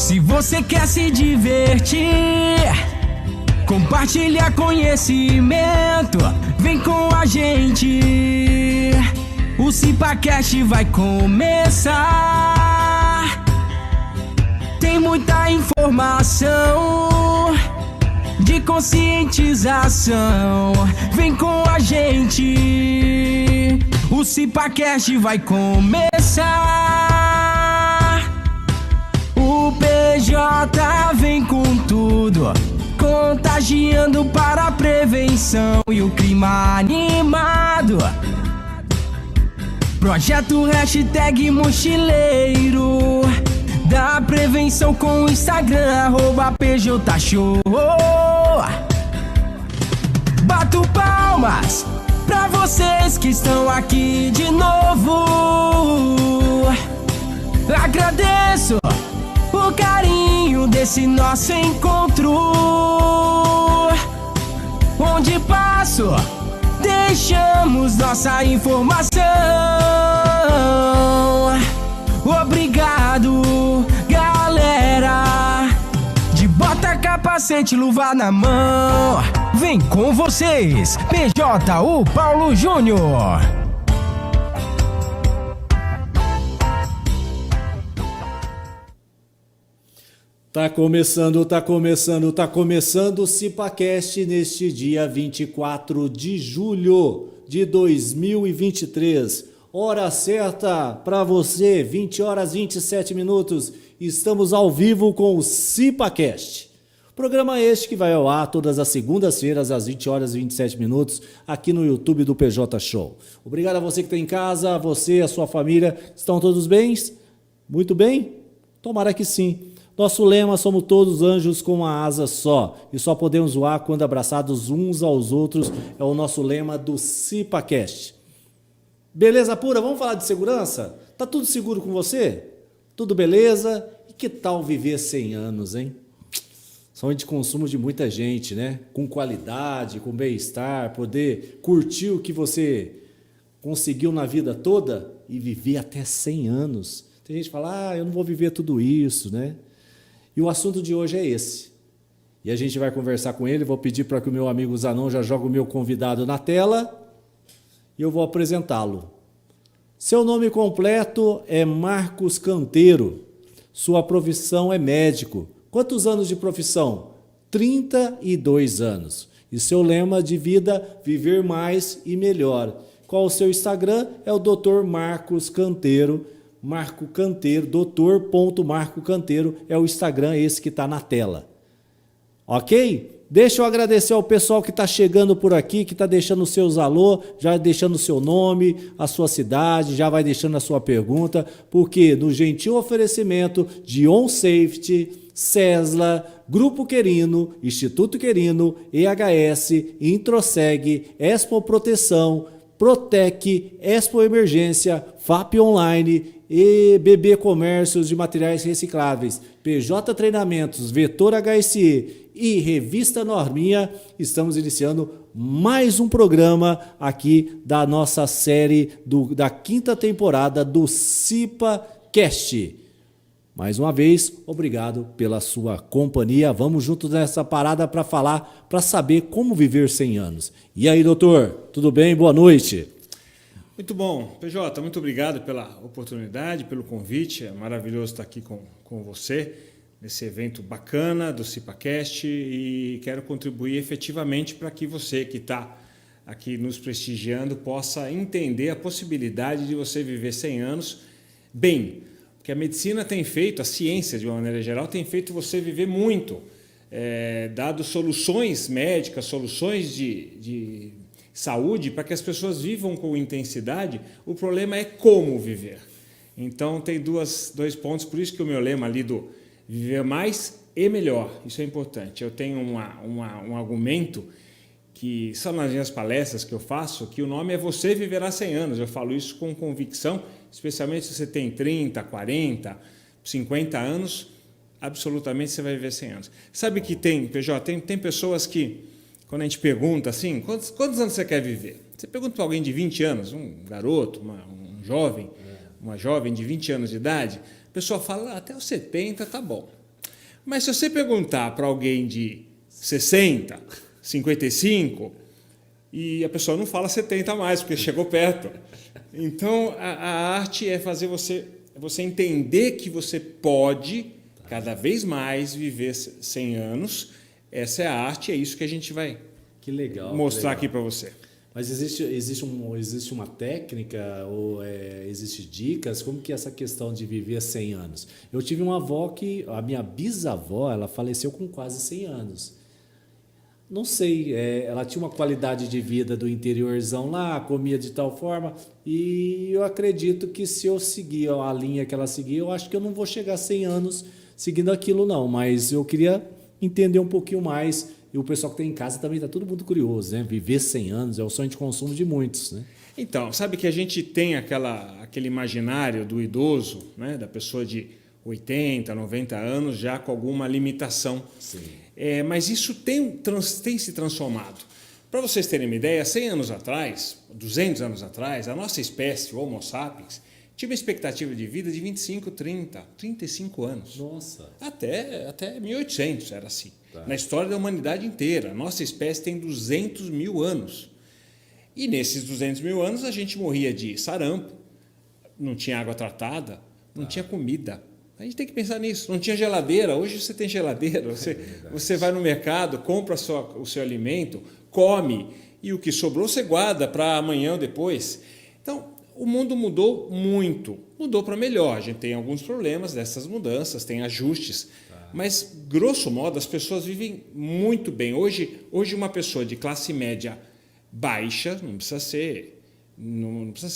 Se você quer se divertir, compartilhar conhecimento, vem com a gente. O CipaCast vai começar. Tem muita informação de conscientização. Vem com a gente. O CipaCast vai começar. O PJ vem com tudo, contagiando para a prevenção e o clima animado. Projeto hashtag mochileiro da prevenção com o Instagram @PJShow. Bato palmas pra vocês que estão aqui de novo. Agradeço o carinho desse nosso encontro. Onde passo, deixamos nossa informação. Obrigado, galera. De bota, capacete, luva na mão. Vem com vocês, PJ, o Paulo Júnior. Tá começando o CipaCast neste dia 24 de julho de 2023. Hora certa para você, 20 horas 27 minutos. Estamos ao vivo com o CipaCast. Programa este que vai ao ar todas as segundas-feiras às 20 horas e 27 minutos aqui no YouTube do PJ Show. Obrigado a você que está em casa, você, a sua família. Estão todos bem? Muito bem? Tomara que sim. Nosso lema, somos todos anjos com uma asa só, e só podemos voar quando abraçados uns aos outros, é o nosso lema do CipaCast. Beleza pura? Vamos falar de segurança? Tá tudo seguro com você? Tudo beleza? E que tal viver 100 anos, hein? São de consumo de muita gente, né? Com qualidade, com bem-estar, poder curtir o que você conseguiu na vida toda e viver até 100 anos. Tem gente que fala, eu não vou viver tudo isso, né? E o assunto de hoje é esse. E a gente vai conversar com ele, vou pedir para que o meu amigo Zanon já jogue o meu convidado na tela e eu vou apresentá-lo. Seu nome completo é Marcos Canteiro. Sua profissão é médico. Quantos anos de profissão? 32 anos. E seu lema de vida, viver mais e melhor. Qual o seu Instagram? É o Dr. Marcos Canteiro. Marco Canteiro, Dr. Canteiro é o Instagram esse que está na tela. Ok? Deixa eu agradecer ao pessoal que está chegando por aqui, que está deixando os seus alô, já deixando o seu nome, a sua cidade, já vai deixando a sua pergunta, porque no gentil oferecimento de On Safety, Cesla, Grupo Querino, Instituto Querino, EHS, Introseg, Expo Proteção, Protec, Expo Emergência, FAP Online, EBB Comércios de Materiais Recicláveis, PJ Treinamentos, Vetor HSE e Revista Norminha, estamos iniciando mais um programa aqui da nossa série da 5ª temporada do CipaCast. Mais uma vez, obrigado pela sua companhia. Vamos juntos nessa parada para falar, para saber como viver 100 anos. E aí, doutor, tudo bem? Boa noite. Muito bom. PJ, muito obrigado pela oportunidade, pelo convite. É maravilhoso estar aqui com você nesse evento bacana do CipaCast e quero contribuir efetivamente para que você que está aqui nos prestigiando possa entender a possibilidade de você viver 100 anos bem. Porque a medicina tem feito, a ciência de uma maneira geral, tem feito você viver muito, dado soluções médicas, soluções de saúde, para que as pessoas vivam com intensidade. O problema é como viver. Então, tem dois pontos, por isso que o meu lema ali do viver mais e melhor, isso é importante. Eu tenho um argumento que só nas minhas palestras que eu faço, que o nome é Você Viverá 100 Anos. Eu falo isso com convicção, especialmente se você tem 30, 40, 50 anos, absolutamente você vai viver 100 anos. Sabe que tem, PJ, tem pessoas que, quando a gente pergunta assim, quantos anos você quer viver? Você pergunta para alguém de 20 anos, um garoto, um jovem, uma jovem de 20 anos de idade, a pessoa fala, até os 70 tá bom. Mas se você perguntar para alguém de 60, 55, e a pessoa não fala 70 mais, porque chegou perto. Então, a arte é fazer você entender que você pode, cada vez mais, viver 100 anos. Essa é a arte, é isso que a gente vai mostrar aqui para você. Mas existe uma técnica ou existe dicas? Como que é essa questão de viver 100 anos? Eu tive uma avó a minha bisavó, ela faleceu com quase 100 anos. Não sei, ela tinha uma qualidade de vida do interiorzão lá, comia de tal forma, e eu acredito que se eu seguir a linha que ela seguia, eu acho que eu não vou chegar a 100 anos seguindo aquilo não, mas eu queria entender um pouquinho mais, e o pessoal que tem em casa também está todo mundo curioso, né? Viver 100 anos é o sonho de consumo de muitos, né? Então, sabe que a gente tem aquele imaginário do idoso, né? Da pessoa de 80, 90 anos, já com alguma limitação. Sim. Mas isso tem se transformado. Para vocês terem uma ideia, 100 anos atrás, 200 anos atrás, a nossa espécie, o Homo sapiens, tinha uma expectativa de vida de 25, 30, 35 anos. Nossa. Até 1800 era assim. Tá. Na história da humanidade inteira. A nossa espécie tem 200 mil anos. E nesses 200 mil anos a gente morria de sarampo, não tinha água tratada, não tinha comida. A gente tem que pensar nisso. Não tinha geladeira. Hoje você tem geladeira. Você vai no mercado, compra o seu alimento, come, e o que sobrou você guarda para amanhã ou depois. Então, o mundo mudou muito. Mudou para melhor. A gente tem alguns problemas dessas mudanças, tem ajustes. Mas, grosso modo, as pessoas vivem muito bem. Hoje uma pessoa de classe média baixa, não precisa ser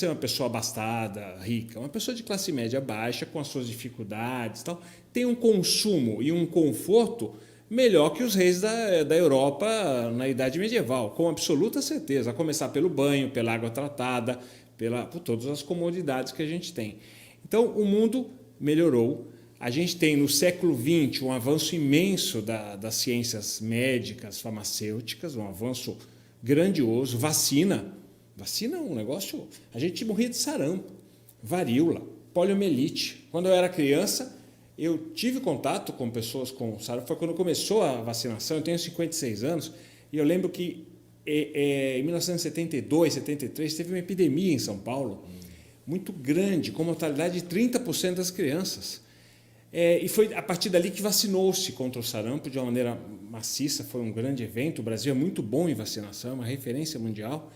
uma pessoa abastada, rica, uma pessoa de classe média baixa, com as suas dificuldades, tal, tem um consumo e um conforto melhor que os reis da Europa na Idade Medieval, com absoluta certeza, a começar pelo banho, pela água tratada, por todas as comodidades que a gente tem. Então, o mundo melhorou. A gente tem, no século XX, um avanço imenso das ciências médicas, farmacêuticas, um avanço grandioso, vacina é um negócio... A gente morria de sarampo, varíola, poliomielite. Quando eu era criança, eu tive contato com pessoas com sarampo. Foi quando começou a vacinação, eu tenho 56 anos, e eu lembro que em 1972, 73, teve uma epidemia em São Paulo, muito grande, com mortalidade de 30% das crianças. E foi a partir dali que vacinou-se contra o sarampo de uma maneira maciça, foi um grande evento. O Brasil é muito bom em vacinação, é uma referência mundial.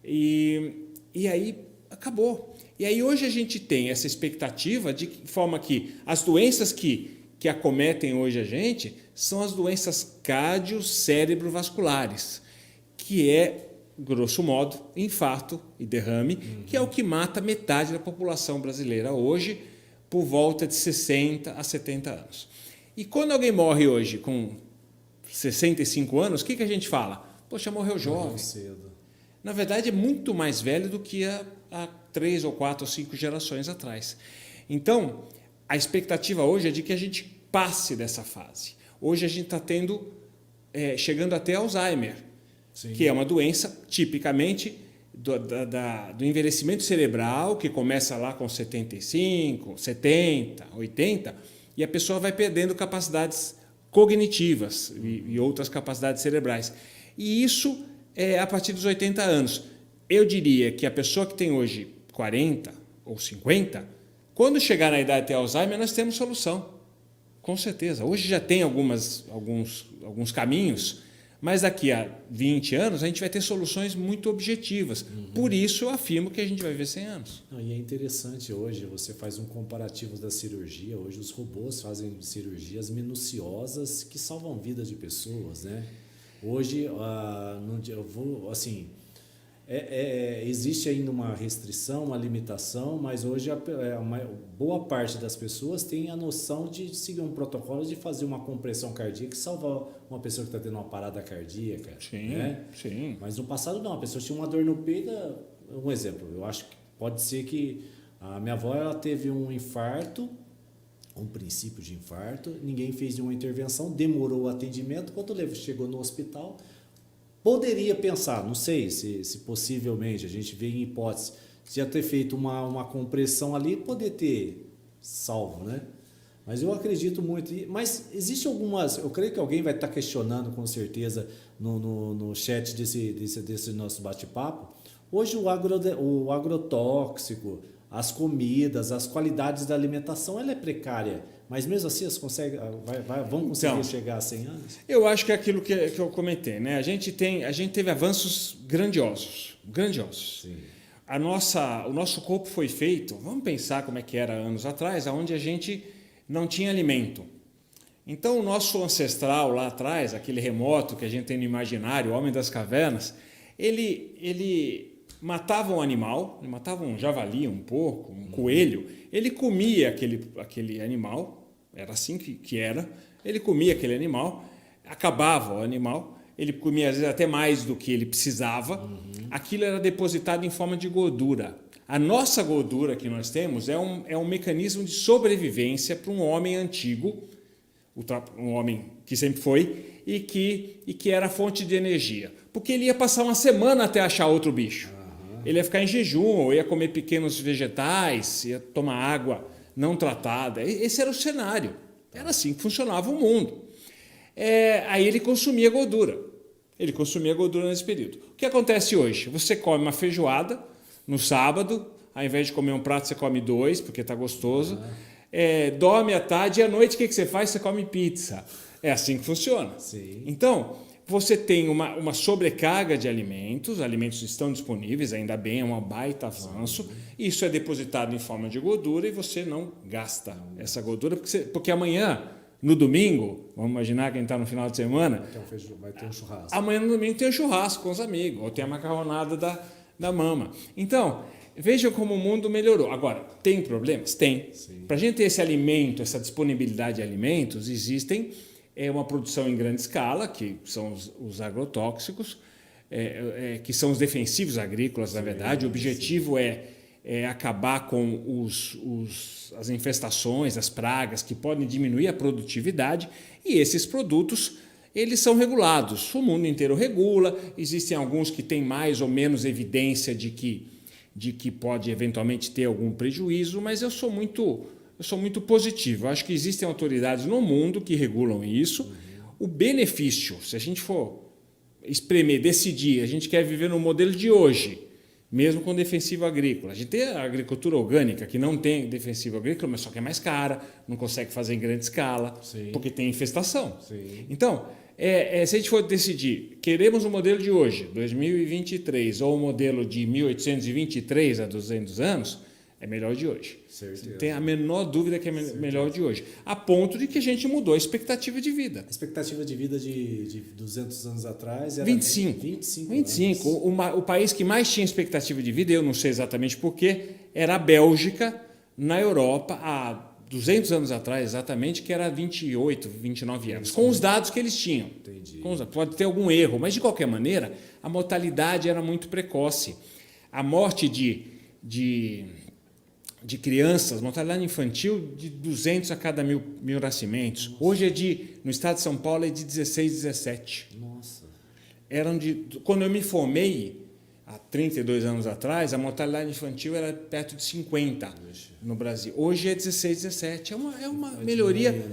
E aí acabou. E aí hoje a gente tem essa expectativa de forma que as doenças que acometem hoje a gente são as doenças cardio-cérebrovasculares, que é, grosso modo, infarto e derrame, que é o que mata metade da população brasileira hoje, por volta de 60 a 70 anos. E quando alguém morre hoje com 65 anos, o que a gente fala? Poxa, morreu jovem. Morreu cedo. Na verdade, é muito mais velho do que há 3 ou 4 ou 5 gerações atrás. Então, a expectativa hoje é de que a gente passe dessa fase. Hoje a gente está chegando até Alzheimer, Sim. que é uma doença tipicamente do envelhecimento cerebral, que começa lá com 75, 70, 80, e a pessoa vai perdendo capacidades cognitivas e outras capacidades cerebrais. E isso é a partir dos 80 anos. Eu diria que a pessoa que tem hoje 40 ou 50, quando chegar na idade de ter Alzheimer, nós temos solução. Com certeza. Hoje já tem alguns caminhos, mas daqui a 20 anos a gente vai ter soluções muito objetivas. Por isso eu afirmo que a gente vai viver 100 anos. Não, e é interessante hoje, você faz um comparativo da cirurgia. Hoje os robôs fazem cirurgias minuciosas que salvam vidas de pessoas, né? Hoje, existe ainda uma restrição, uma limitação, mas hoje boa parte das pessoas tem a noção de seguir um protocolo de fazer uma compressão cardíaca e salvar uma pessoa que está tendo uma parada cardíaca. Sim, né? sim. Mas no passado não, a pessoa tinha uma dor no peito. Um exemplo, eu acho que pode ser que a minha avó ela teve um infarto, um princípio de infarto, ninguém fez nenhuma intervenção, demorou o atendimento, quando chegou no hospital, poderia pensar, não sei se possivelmente, a gente vê em hipótese, se ia ter feito uma compressão ali, poder ter salvo, né? Mas eu acredito muito. Mas existe algumas... Eu creio que alguém vai estar questionando, com certeza, no chat desse nosso bate-papo. Hoje o agrotóxico, as comidas, as qualidades da alimentação, ela é precária. Mas mesmo assim, vão conseguir chegar a 100 anos? Eu acho que é aquilo que eu comentei, né? A gente teve avanços grandiosos. Sim. O nosso corpo foi feito, vamos pensar como é que era anos atrás, onde a gente não tinha alimento. Então, o nosso ancestral lá atrás, aquele remoto que a gente tem no imaginário, o homem das cavernas, ele matava um animal, ele matava um javali, um porco, um coelho, ele comia aquele animal, era assim que era, ele comia aquele animal, acabava o animal, ele comia às vezes até mais do que ele precisava, aquilo era depositado em forma de gordura. A nossa gordura que nós temos é um mecanismo de sobrevivência para um homem antigo, um homem que sempre foi, e que era fonte de energia. Porque ele ia passar uma semana até achar outro bicho. Ele ia ficar em jejum, ou ia comer pequenos vegetais, ia tomar água não tratada. Esse era o cenário. Era assim que funcionava o mundo. Aí ele consumia gordura. Ele consumia gordura nesse período. O que acontece hoje? Você come uma feijoada no sábado, ao invés de comer um prato, você come 2, porque está gostoso. Dorme à tarde e à noite o que você faz? Você come pizza. É assim que funciona. Sim. Então, você tem uma sobrecarga de alimentos estão disponíveis, ainda bem, é um baita avanço. Isso é depositado em forma de gordura e você não gasta essa gordura, porque amanhã, no domingo, vamos imaginar quem está no final de semana, vai ter um churrasco. Amanhã no domingo tem um churrasco com os amigos, ou tem a macarronada da mama. Então, vejam como o mundo melhorou. Agora, tem problemas? Tem. Para a gente ter esse alimento, essa disponibilidade de alimentos, existem uma produção em grande escala, que são os agrotóxicos, que são os defensivos agrícolas, na verdade. O objetivo é acabar com as infestações, as pragas, que podem diminuir a produtividade, e esses produtos eles são regulados. O mundo inteiro regula, existem alguns que têm mais ou menos evidência de que pode eventualmente ter algum prejuízo, mas eu sou muito positivo. Eu acho que existem autoridades no mundo que regulam isso. O benefício, se a gente for espremer, decidir, a gente quer viver no modelo de hoje, mesmo com defensivo agrícola. A gente tem a agricultura orgânica, que não tem defensivo agrícola, mas só que é mais cara, não consegue fazer em grande escala, porque tem infestação. Então, se a gente for decidir, queremos o modelo de hoje, 2023, ou o modelo de 1823 a 200 anos, é melhor de hoje. Certeza. Não tem a menor dúvida que é melhor de hoje. A ponto de que a gente mudou a expectativa de vida. A expectativa de vida de 200 anos atrás era 25. O país que mais tinha expectativa de vida, eu não sei exatamente porquê, era a Bélgica, na Europa, há 200 anos atrás exatamente, que era 28, 29 anos, com os dados que eles tinham. Entendi. Pode ter algum erro, mas de qualquer maneira, a mortalidade era muito precoce. A morte de crianças, mortalidade infantil de 200 a cada mil nascimentos. Nossa. Hoje no estado de São Paulo é de 16, 17. Nossa. Quando eu me formei, há 32 anos atrás, a mortalidade infantil era perto de 50 no Brasil. Hoje é 16, 17. É uma melhoria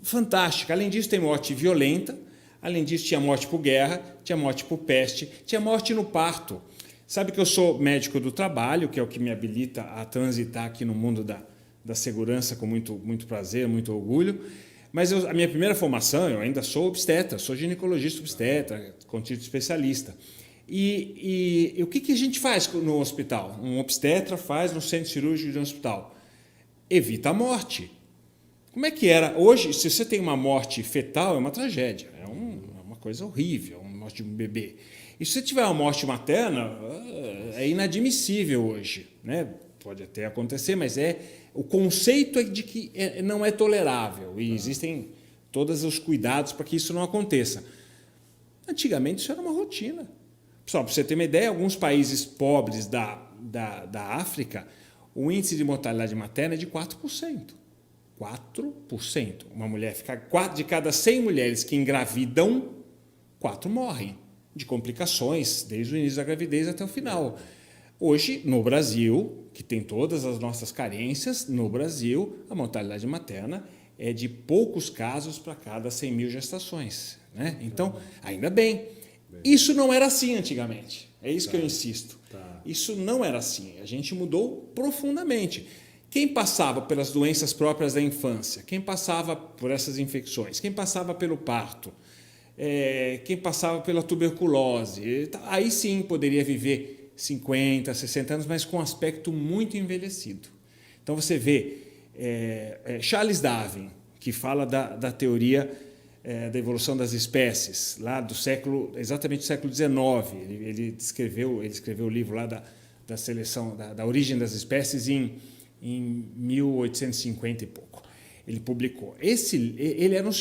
fantástica. Além disso, tem morte violenta. Além disso, tinha morte por guerra, tinha morte por peste, tinha morte no parto. Sabe que eu sou médico do trabalho, que é o que me habilita a transitar aqui no mundo da segurança com muito, muito prazer, muito orgulho. Mas a minha primeira formação, eu ainda sou obstetra, sou ginecologista obstetra, com título especialista. E o que a gente faz no hospital? Um obstetra faz no centro cirúrgico de um hospital? Evita a morte. Como é que era? Hoje, se você tem uma morte fetal, é uma tragédia, é uma coisa horrível, uma morte de um bebê. E se você tiver uma morte materna, é inadmissível hoje, né? Pode até acontecer, mas o conceito é de que não é tolerável e existem todos os cuidados para que isso não aconteça. Antigamente isso era uma rotina. Pessoal, para você ter uma ideia, alguns países pobres da África, o índice de mortalidade materna é de 4%. 4%. Uma mulher fica 4 de cada 100 mulheres que engravidam, 4 morrem de complicações, desde o início da gravidez até o final. Hoje, no Brasil, que tem todas as nossas carências, no Brasil, a mortalidade materna é de poucos casos para cada 100 mil gestações. Né? Então, ainda bem. Isso não era assim antigamente. É isso que eu insisto. Isso não era assim. A gente mudou profundamente. Quem passava pelas doenças próprias da infância, quem passava por essas infecções, quem passava pelo parto, quem passava pela tuberculose, aí sim poderia viver 50, 60 anos, mas com um aspecto muito envelhecido. Então você vê Charles Darwin, que fala da teoria da evolução das espécies, lá do século, exatamente do século XIX. Ele escreveu o livro lá da seleção, da origem das espécies em 1850 e pouco. Ele publicou. Ele era um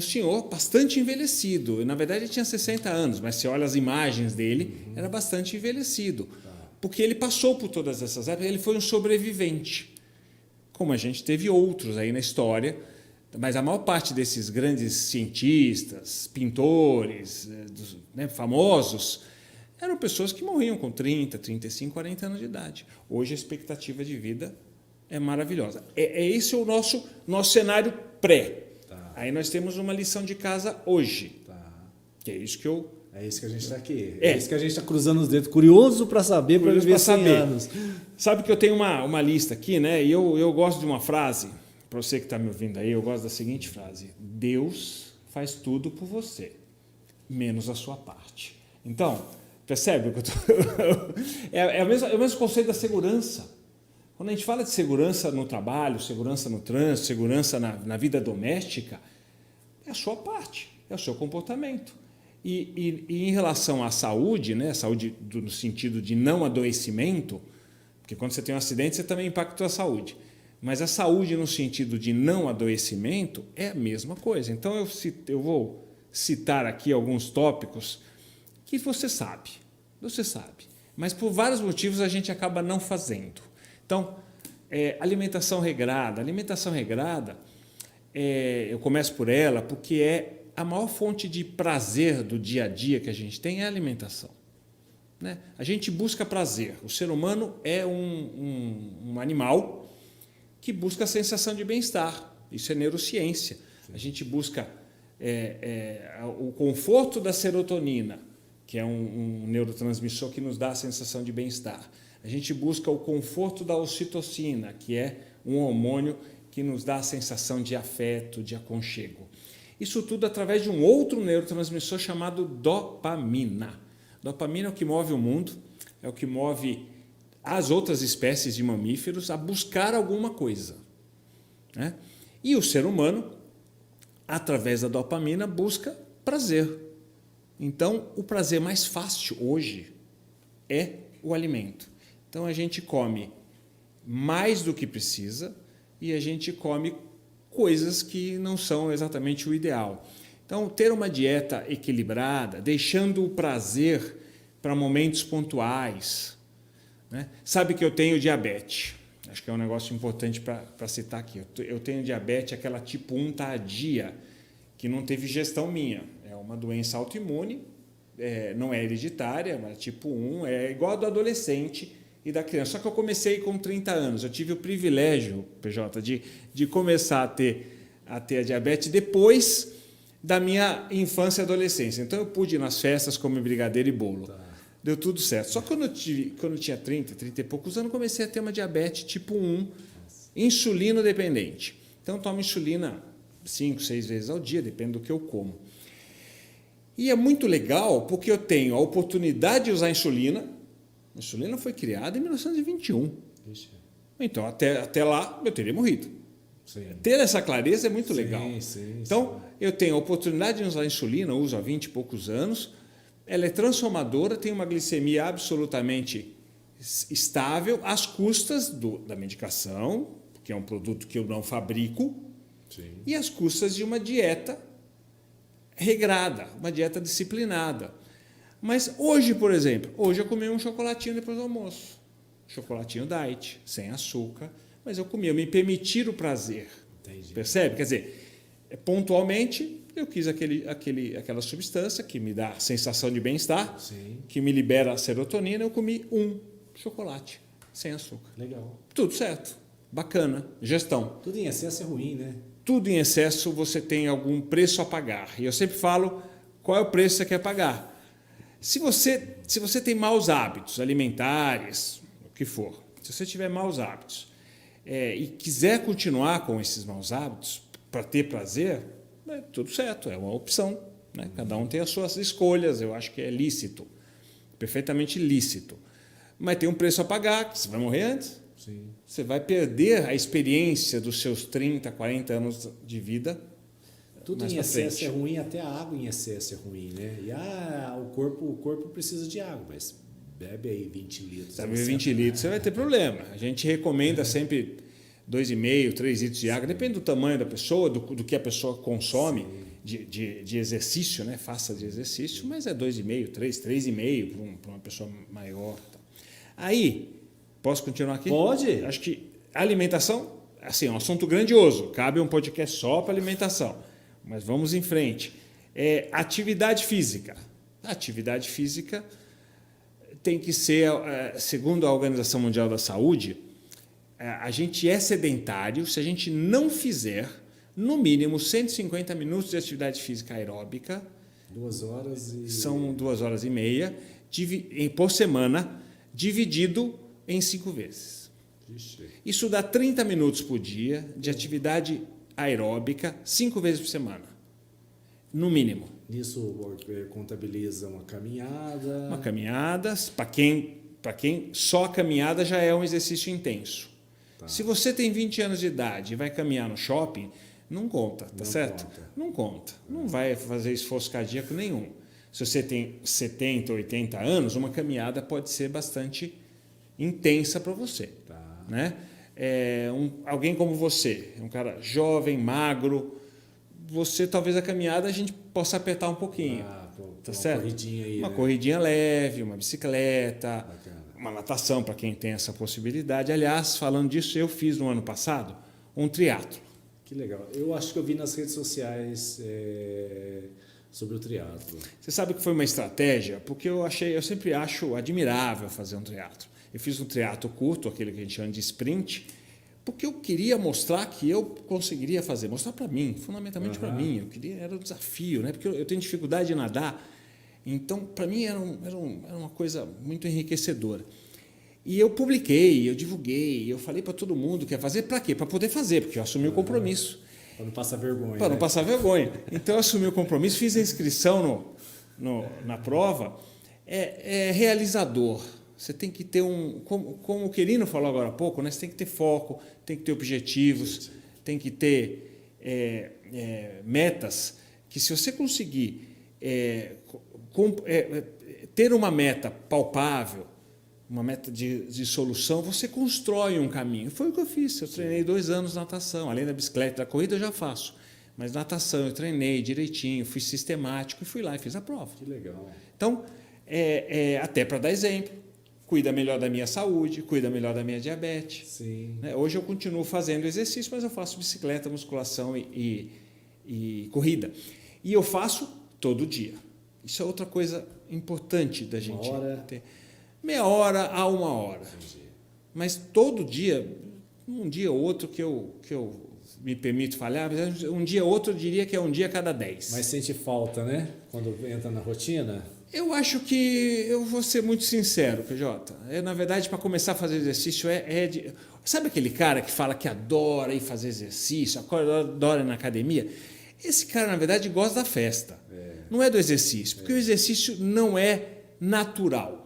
senhor bastante envelhecido. Na verdade, ele tinha 60 anos, mas se olha as imagens dele, era bastante envelhecido. Porque ele passou por todas essas épocas, ele foi um sobrevivente. Como a gente teve outros aí na história, mas a maior parte desses grandes cientistas, pintores, famosos, eram pessoas que morriam com 30, 35, 40 anos de idade. Hoje a expectativa de vida é maravilhosa. Esse é o nosso cenário pré. Aí nós temos uma lição de casa hoje. Que é isso que eu... É isso que a gente está aqui. É isso que a gente está cruzando os dedos. Curioso para saber, para viver 100 anos. Sabe que eu tenho uma lista aqui, né? E eu gosto de uma frase, para você que está me ouvindo aí, eu gosto da seguinte frase: Deus faz tudo por você, menos a sua parte. Então, percebe o que eu estou... é o mesmo conceito da segurança. Quando a gente fala de segurança no trabalho, segurança no trânsito, segurança na vida doméstica, é a sua parte, é o seu comportamento. E em relação à saúde, né, saúde no sentido de não adoecimento, porque quando você tem um acidente, você também impacta a saúde. Mas a saúde no sentido de não adoecimento é a mesma coisa. Então, eu vou citar aqui alguns tópicos que você sabe, mas por vários motivos a gente acaba não fazendo. Então, alimentação regrada. Alimentação regrada, eu começo por ela porque é a maior fonte de prazer do dia a dia que a gente tem é a alimentação. Né? A gente busca prazer. O ser humano é um animal que busca a sensação de bem-estar. Isso é neurociência. A gente busca o conforto da serotonina, que é um neurotransmissor que nos dá a sensação de bem-estar. A gente busca o conforto da ocitocina, que é um hormônio que nos dá a sensação de afeto, de aconchego. Isso tudo através de um outro neurotransmissor chamado dopamina. Dopamina é o que move o mundo, é o que move as outras espécies de mamíferos a buscar alguma coisa. Né? E o ser humano, através da dopamina, busca prazer. Então, o prazer mais fácil hoje é o alimento. Então, a gente come mais do que precisa e a gente come coisas que não são exatamente o ideal. Então, ter uma dieta equilibrada, deixando o prazer para momentos pontuais. Né? Sabe que eu tenho diabetes. Acho que é um negócio importante para citar aqui. Eu tenho diabetes, aquela tipo 1 tardia, que não teve gestão minha. É uma doença autoimune, não é hereditária, mas tipo 1, é igual a do adolescente e da criança. Só que eu comecei com 30 anos. Eu tive o privilégio, PJ, de começar a ter a diabetes depois da minha infância e adolescência. Então, eu pude ir nas festas comer brigadeiro e bolo. Deu tudo certo. Só que quando eu tinha 30 e poucos anos, comecei a ter uma diabetes tipo 1, insulino dependente. Então, eu tomo insulina 5, 6 vezes ao dia, depende do que eu como. E é muito legal porque eu tenho a oportunidade de usar insulina. A insulina foi criada em 1921. Então, até lá, eu teria morrido. Sim. Ter essa clareza é muito legal. Então, eu tenho a oportunidade de usar insulina, uso há 20 e poucos anos. Ela é transformadora, tem uma glicemia absolutamente estável, às custas da medicação, que é um produto que eu não fabrico, e às custas de uma dieta regrada, uma dieta disciplinada. Mas hoje, por exemplo, eu comi um chocolatinho depois do almoço. Chocolatinho diet, sem açúcar, mas eu me permitir o prazer. Entendi. Percebe? Quer dizer, pontualmente, eu quis aquela substância que me dá sensação de bem-estar, Sim. que me libera a serotonina, eu comi um chocolate sem açúcar. Legal. Tudo certo, bacana, gestão. Tudo em excesso é ruim, né? Tudo em excesso você tem algum preço a pagar. E eu sempre falo, qual é o preço que você quer pagar? Se você tem maus hábitos alimentares, o que for, se você tiver maus hábitos e quiser continuar com esses maus hábitos para ter prazer, tudo certo, é uma opção. Né? Cada um tem as suas escolhas, eu acho que é lícito, perfeitamente lícito. Mas tem um preço a pagar, que você vai morrer antes. Sim. Você vai perder a experiência dos seus 30, 40 anos de vida. Tudo em excesso é ruim, até a água em excesso é ruim, né? E o corpo precisa de água, mas bebe aí 20 litros. Sabe, 20 litros, você vai ter problema. A gente recomenda sempre 2,5, 3 litros de água, depende do tamanho da pessoa, do que a pessoa consome de exercício, né? Faça de exercício, mas é 2,5, 3,5 para uma pessoa maior. Aí, posso continuar aqui? Pode. Acho que a alimentação, assim, é um assunto grandioso, cabe um podcast só para alimentação, mas vamos em frente. Atividade física. A atividade física tem que ser, segundo a Organização Mundial da Saúde, a gente é sedentário se a gente não fizer, no mínimo, 150 minutos de atividade física aeróbica. 2 horas e... São 2 horas e meia, por semana, dividido em 5 vezes. Ixi. Isso dá 30 minutos por dia de atividade aeróbica, 5 vezes por semana, no mínimo. Isso contabiliza uma caminhada. Uma caminhada, para quem só a caminhada já é um exercício intenso. Tá. Se você tem 20 anos de idade e vai caminhar no shopping, não conta, tá certo? Não conta. Não vai fazer esforço cardíaco nenhum. Se você tem 70, 80 anos, uma caminhada pode ser bastante intensa para você. Tá. Né? Alguém como você, um cara jovem, magro, você talvez a caminhada a gente possa apertar um pouquinho. Tá certo? Corridinha aí, uma né? corridinha leve, uma bicicleta, Bacana. uma natação para quem tem essa possibilidade. Aliás, falando disso, eu fiz no ano passado um triatlo. Que legal. Eu acho que eu vi nas redes sociais sobre o triatlo. Você sabe que foi uma estratégia, porque eu sempre acho admirável fazer um triatlo. Eu fiz um triatlo curto, aquele que a gente chama de sprint, porque eu queria mostrar que eu conseguiria fazer, mostrar para mim, fundamentalmente para mim. Era um desafio, né? Porque eu tenho dificuldade de nadar, então para mim era uma coisa muito enriquecedora. E eu publiquei, eu divulguei, eu falei para todo mundo que ia fazer, para quê? Para poder fazer, porque eu assumi o compromisso. Para não passar vergonha. Para não passar vergonha. Então eu assumi o compromisso, fiz a inscrição na prova. É realizador. Você tem que ter como o Querino falou agora há pouco, né? Você tem que ter foco, tem que ter objetivos, tem que ter metas que, se você conseguir ter uma meta palpável, uma meta de solução, você constrói um caminho. Foi o que eu fiz. Eu treinei 2 anos natação, além da bicicleta, da corrida eu já faço. Mas natação eu treinei direitinho, fui sistemático e fui lá e fiz a prova. Que legal. Então, até para dar exemplo, cuida melhor da minha saúde, cuida melhor da minha diabetes. Sim. Né? Hoje eu continuo fazendo exercício, mas eu faço bicicleta, musculação e corrida. E eu faço todo dia. Isso é outra coisa importante da gente ter. Meia hora a 1 hora. Entendi. Mas todo dia, um dia ou outro que eu me permito falhar, um dia ou outro eu diria que é um dia a cada 10. Mas sente falta, né? Quando entra na rotina? Eu acho que, eu vou ser muito sincero, PJ, na verdade, para começar a fazer exercício, sabe aquele cara que fala que adora ir fazer exercício, adora ir na academia? Esse cara, na verdade, gosta da festa, não é do exercício, porque o exercício não é natural.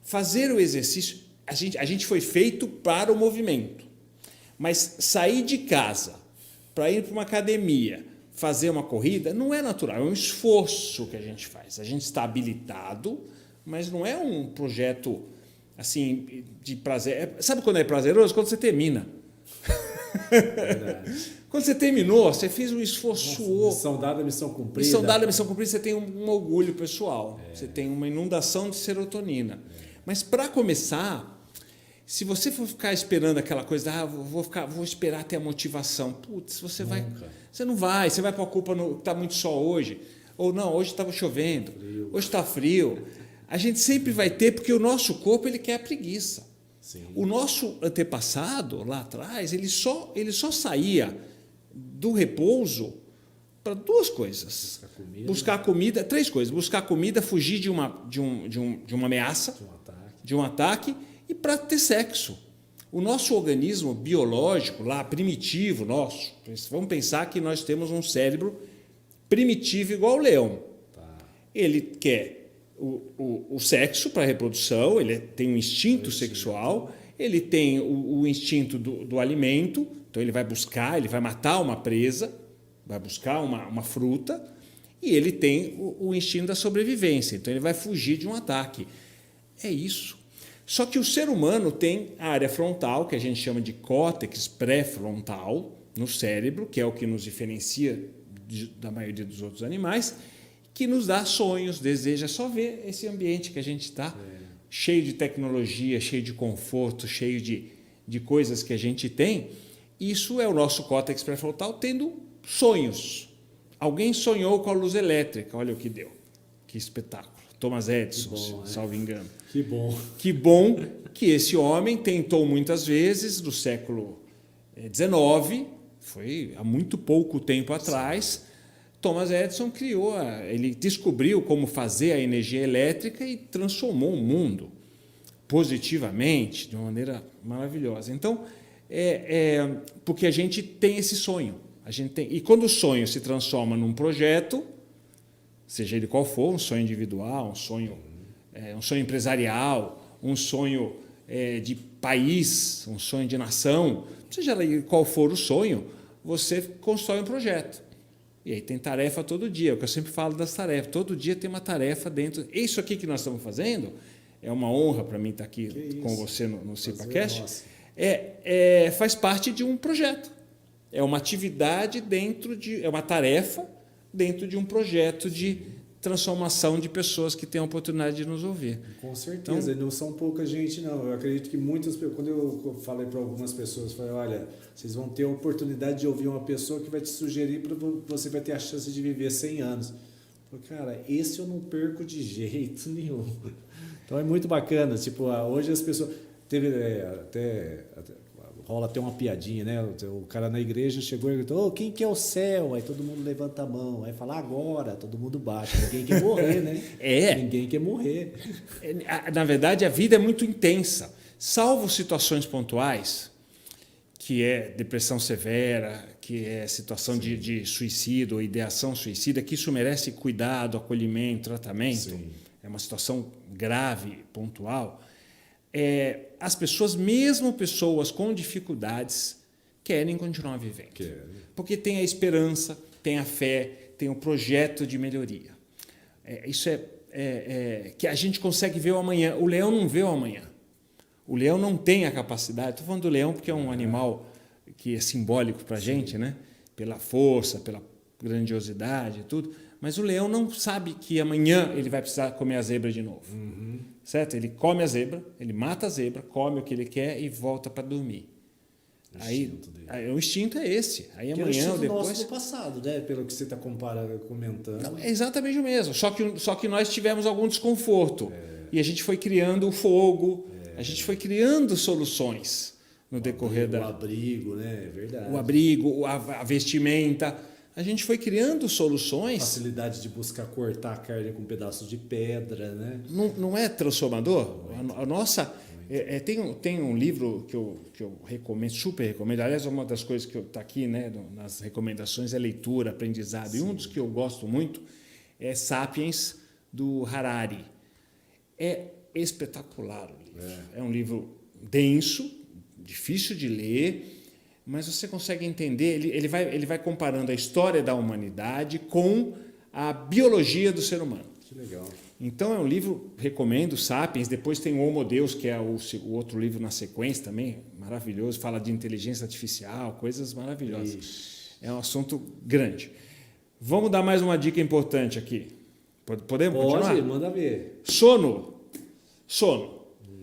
Fazer o exercício, a gente foi feito para o movimento, mas sair de casa para ir para uma academia, fazer uma corrida, não é natural, é um esforço que a gente faz. A gente está habilitado, mas não é um projeto assim de prazer. Sabe quando é prazeroso? Quando você termina. Quando você terminou, você fez um esforço. Missão dada, missão cumprida. Missão dada, missão cumprida, você tem um orgulho pessoal, você tem uma inundação de serotonina. Mas para começar, Se você for ficar esperando aquela coisa, vou esperar ter a motivação. Putz, você não vai, você vai para a culpa no está muito sol hoje, ou não, hoje estava chovendo, hoje está frio. A gente sempre vai ter, porque o nosso corpo ele quer a preguiça. Sim. O nosso antepassado, lá atrás, ele só saía do repouso para duas coisas. Buscar comida, três coisas. Buscar comida, fugir de uma ameaça, de um ataque, e para ter sexo. O nosso organismo biológico, lá primitivo nosso, vamos pensar que nós temos um cérebro primitivo igual o leão. Ele quer o sexo para a reprodução, ele tem um instinto sexual, ele tem o instinto do alimento, então ele vai matar uma presa, vai buscar uma fruta, e ele tem o instinto da sobrevivência, então ele vai fugir de um ataque. É isso. Só que o ser humano tem a área frontal, que a gente chama de córtex pré-frontal, no cérebro, que é o que nos diferencia da maioria dos outros animais, que nos dá sonhos, deseja. Só ver esse ambiente que a gente está, cheio de tecnologia, cheio de conforto, cheio de coisas que a gente tem. Isso é o nosso córtex pré-frontal tendo sonhos. Alguém sonhou com a luz elétrica, olha o que deu. Que espetáculo. Thomas Edison, salvo engano. Que bom. Que bom que esse homem tentou muitas vezes, no século XIX, foi há muito pouco tempo atrás, Thomas Edison ele descobriu como fazer a energia elétrica e transformou o mundo positivamente, de uma maneira maravilhosa. Então, porque a gente tem esse sonho. E quando o sonho se transforma num projeto, seja ele qual for, um sonho individual, um sonho empresarial, um sonho de país, um sonho de nação, seja qual for o sonho, você constrói um projeto. E aí tem tarefa todo dia, é o que eu sempre falo das tarefas. Todo dia tem uma tarefa dentro. Isso aqui que nós estamos fazendo, é uma honra para mim estar aqui com você no CIPACast, faz parte de um projeto. É uma atividade é uma tarefa dentro de um projeto de transformação de pessoas que têm a oportunidade de nos ouvir. Com certeza, então, não são pouca gente, não. Eu acredito que quando eu falei para algumas pessoas, falei, olha, vocês vão ter a oportunidade de ouvir uma pessoa que vai te sugerir para você vai ter a chance de viver 100 anos. Eu falei, cara, esse eu não perco de jeito nenhum. Então é muito bacana. Tipo, hoje as pessoas... rola até uma piadinha, né? O cara na igreja chegou e gritou, quem quer o céu? Aí todo mundo levanta a mão. Aí fala, agora, todo mundo baixa. Ninguém quer morrer, né? Ninguém quer morrer. Na verdade, a vida é muito intensa. Salvo situações pontuais, que é depressão severa, que é situação de suicídio ou ideação suicida, que isso merece cuidado, acolhimento, tratamento. Sim. É uma situação grave, pontual. As pessoas, mesmo pessoas com dificuldades, querem continuar vivendo. Porque tem a esperança, tem a fé, tem o projeto de melhoria. Isso que a gente consegue ver o amanhã. O leão não vê o amanhã. O leão não tem a capacidade. Estou falando do leão porque é um animal que é simbólico para a gente, né? Pela força, pela grandiosidade e tudo. Mas o leão não sabe que amanhã ele vai precisar comer a zebra de novo. Uhum. Certo? Ele come a zebra, ele mata a zebra, come o que ele quer e volta para dormir. O instinto é esse. Aí que amanhã é o ou depois... nosso do passado, né? Pelo que você está comentando. Não, é exatamente o mesmo. Só que nós tivemos algum desconforto. E a gente foi criando o fogo, a gente foi criando soluções no decorrer O abrigo, né? É verdade. O abrigo, a vestimenta... A gente foi criando soluções... Facilidade de buscar cortar a carne com pedaços de pedra, né? Não é transformador? A nossa... tem um livro que eu recomendo, super recomendo. Aliás, uma das coisas que está aqui, né, nas recomendações é leitura, aprendizado. Sim. E um dos que eu gosto muito é Sapiens, do Harari. É espetacular o livro. É um livro denso, difícil de ler... Mas você consegue entender, ele vai comparando a história da humanidade com a biologia do ser humano. Que legal. Então é um livro, recomendo, Sapiens, depois tem o Homo Deus, que é o outro livro na sequência também, maravilhoso, fala de inteligência artificial, coisas maravilhosas. Ixi. É um assunto grande. Vamos dar mais uma dica importante aqui. Podemos continuar? Pode, manda ver. Sono.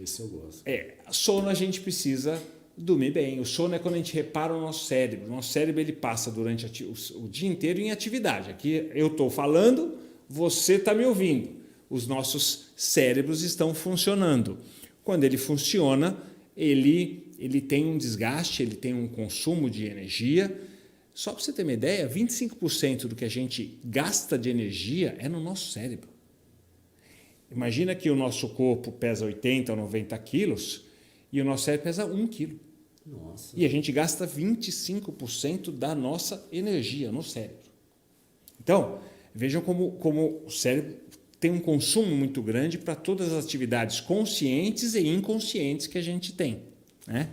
Esse eu gosto. Sono a gente precisa dormir bem. O sono é quando a gente repara o nosso cérebro. O nosso cérebro ele passa durante o dia inteiro em atividade. Aqui eu estou falando, você está me ouvindo. Os nossos cérebros estão funcionando. Quando ele funciona, ele tem um desgaste, ele tem um consumo de energia. Só para você ter uma ideia, 25% do que a gente gasta de energia é no nosso cérebro. Imagina que o nosso corpo pesa 80 ou 90 quilos e o nosso cérebro pesa 1 quilo. Nossa. E a gente gasta 25% da nossa energia no cérebro. Então, vejam como o cérebro tem um consumo muito grande para todas as atividades conscientes e inconscientes que a gente tem, né?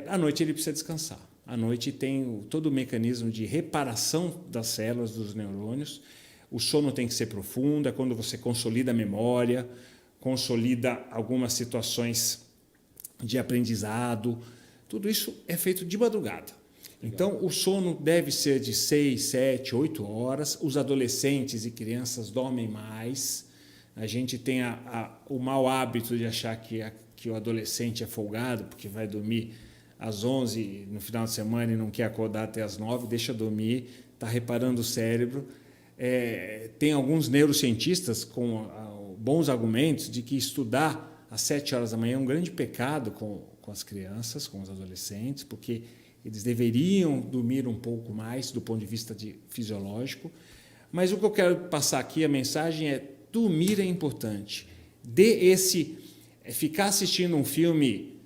À noite ele precisa descansar. À noite tem todo o mecanismo de reparação das células, dos neurônios. O sono tem que ser profundo, é quando você consolida a memória, consolida algumas situações de aprendizado. Tudo isso é feito de madrugada. Então, o sono deve ser de 6, 7, 8 horas. Os adolescentes e crianças dormem mais. A gente tem o mau hábito de achar que o adolescente é folgado, porque vai dormir às 11 no final de semana e não quer acordar até às 9, deixa dormir, está reparando o cérebro. Tem alguns neurocientistas com bons argumentos de que estudar às 7 horas da manhã é um grande pecado com as crianças, com os adolescentes, porque eles deveriam dormir um pouco mais do ponto de vista fisiológico. Mas o que eu quero passar aqui, a mensagem é: dormir é importante. Ficar assistindo um filme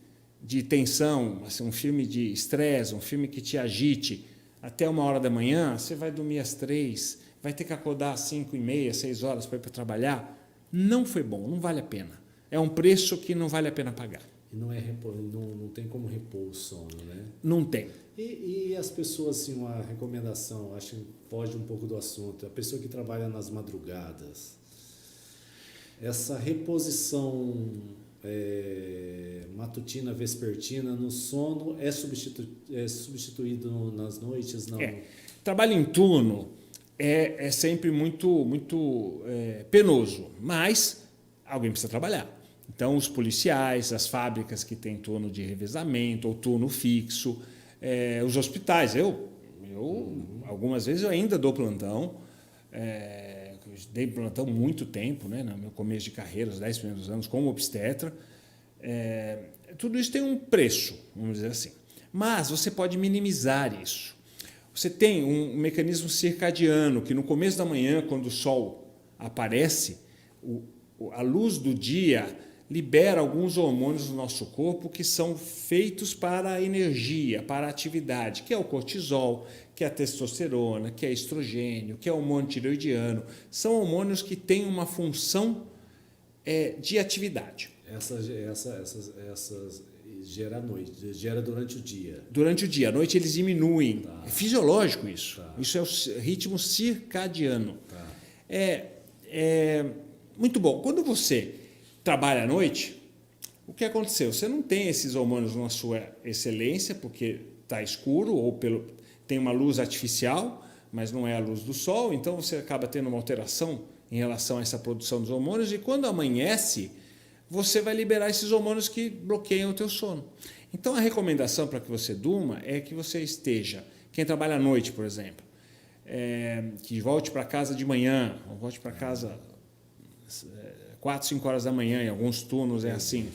de tensão, assim, um filme de estresse, um filme que te agite até 1h da manhã, você vai dormir às 3, vai ter que acordar às 5h30, 6 horas para ir para trabalhar. Não foi bom, não vale a pena. É um preço que não vale a pena pagar. E não tem como repor o sono, né? Não tem. E as pessoas, assim, uma recomendação, acho que foge um pouco do assunto, a pessoa que trabalha nas madrugadas, essa reposição matutina, vespertina no sono é substituído nas noites? Não? Trabalho em turno é sempre muito penoso, mas alguém precisa trabalhar. Então, os policiais, as fábricas que têm turno de revezamento ou turno fixo, os hospitais. Algumas vezes eu ainda dou plantão, dei plantão muito tempo, né, no meu começo de carreira, os 10 primeiros anos, como obstetra. Tudo isso tem um preço, vamos dizer assim. Mas você pode minimizar isso. Você tem um mecanismo circadiano que no começo da manhã, quando o sol aparece, a luz do dia libera alguns hormônios do nosso corpo que são feitos para a energia, para a atividade, que é o cortisol, que é a testosterona, que é o estrogênio, que é o hormônio tireoidiano. São hormônios que têm uma função de atividade. Essas gera à noite, gera durante o dia. Durante o dia. À noite eles diminuem. Tá. É fisiológico isso. Tá. Isso é o ritmo circadiano. Tá. Muito bom. Quando você trabalha à noite, o que aconteceu? Você não tem esses hormônios na sua excelência, porque está escuro ou tem uma luz artificial, mas não é a luz do sol, então você acaba tendo uma alteração em relação a essa produção dos hormônios, e quando amanhece, você vai liberar esses hormônios que bloqueiam o teu sono. Então, a recomendação para que você durma é que você esteja, quem trabalha à noite, por exemplo, que volte para casa de manhã, ou volte para casa 4, 5 horas da manhã, em alguns turnos é assim.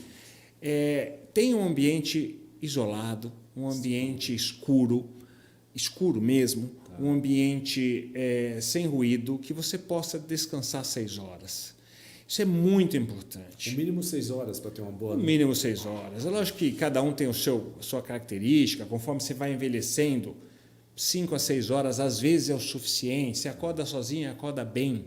Tem um ambiente isolado, um ambiente escuro mesmo, um ambiente sem ruído, que você possa descansar 6 horas. Isso é muito importante. O mínimo 6 horas para ter uma boa... O mínimo 6 horas. É lógico que cada um tem a sua característica, conforme você vai envelhecendo, 5 a 6 horas às vezes é o suficiente. Você acorda sozinho, acorda bem.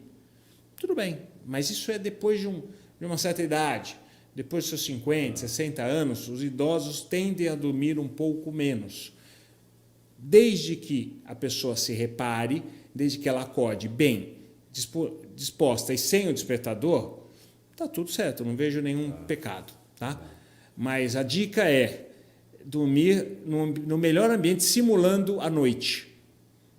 Tudo bem, mas isso é depois de uma certa idade. Depois dos seus 50, 60 anos, os idosos tendem a dormir um pouco menos. Desde que a pessoa se repare, desde que ela acorde bem, disposta e sem o despertador, está tudo certo, eu não vejo nenhum pecado. Tá? Mas a dica é dormir no melhor ambiente, simulando a noite.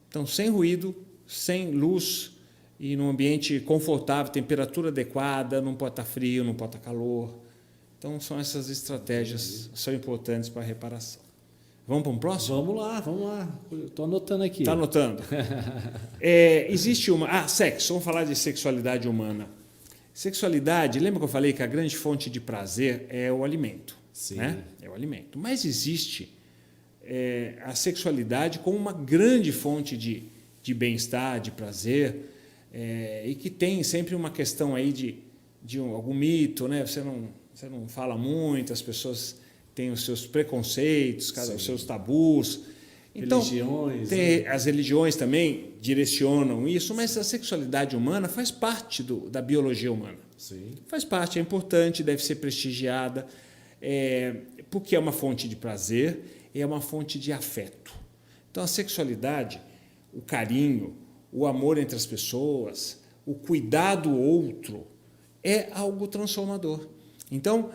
Então, sem ruído, sem luz e num ambiente confortável, temperatura adequada, não pode estar frio, não pode estar calor. Então, são essas estratégias que são importantes para a reparação. Vamos para um próximo? Vamos lá. Estou anotando aqui. Está anotando? Existe uma... sexo. Vamos falar de sexualidade humana. Sexualidade, lembra que eu falei que a grande fonte de prazer é o alimento? Sim. Né? É o alimento. Mas existe a sexualidade como uma grande fonte de bem-estar, de prazer, e que tem sempre uma questão aí de algum mito, né? Você não fala muito, as pessoas têm os seus preconceitos, os seus tabus. Então, religiões, as religiões também direcionam isso, mas a sexualidade humana faz parte da biologia humana. Sim. Faz parte, é importante, deve ser prestigiada, porque é uma fonte de prazer, é uma fonte de afeto. Então, a sexualidade, o carinho, o amor entre as pessoas, o cuidado do outro, é algo transformador. Então,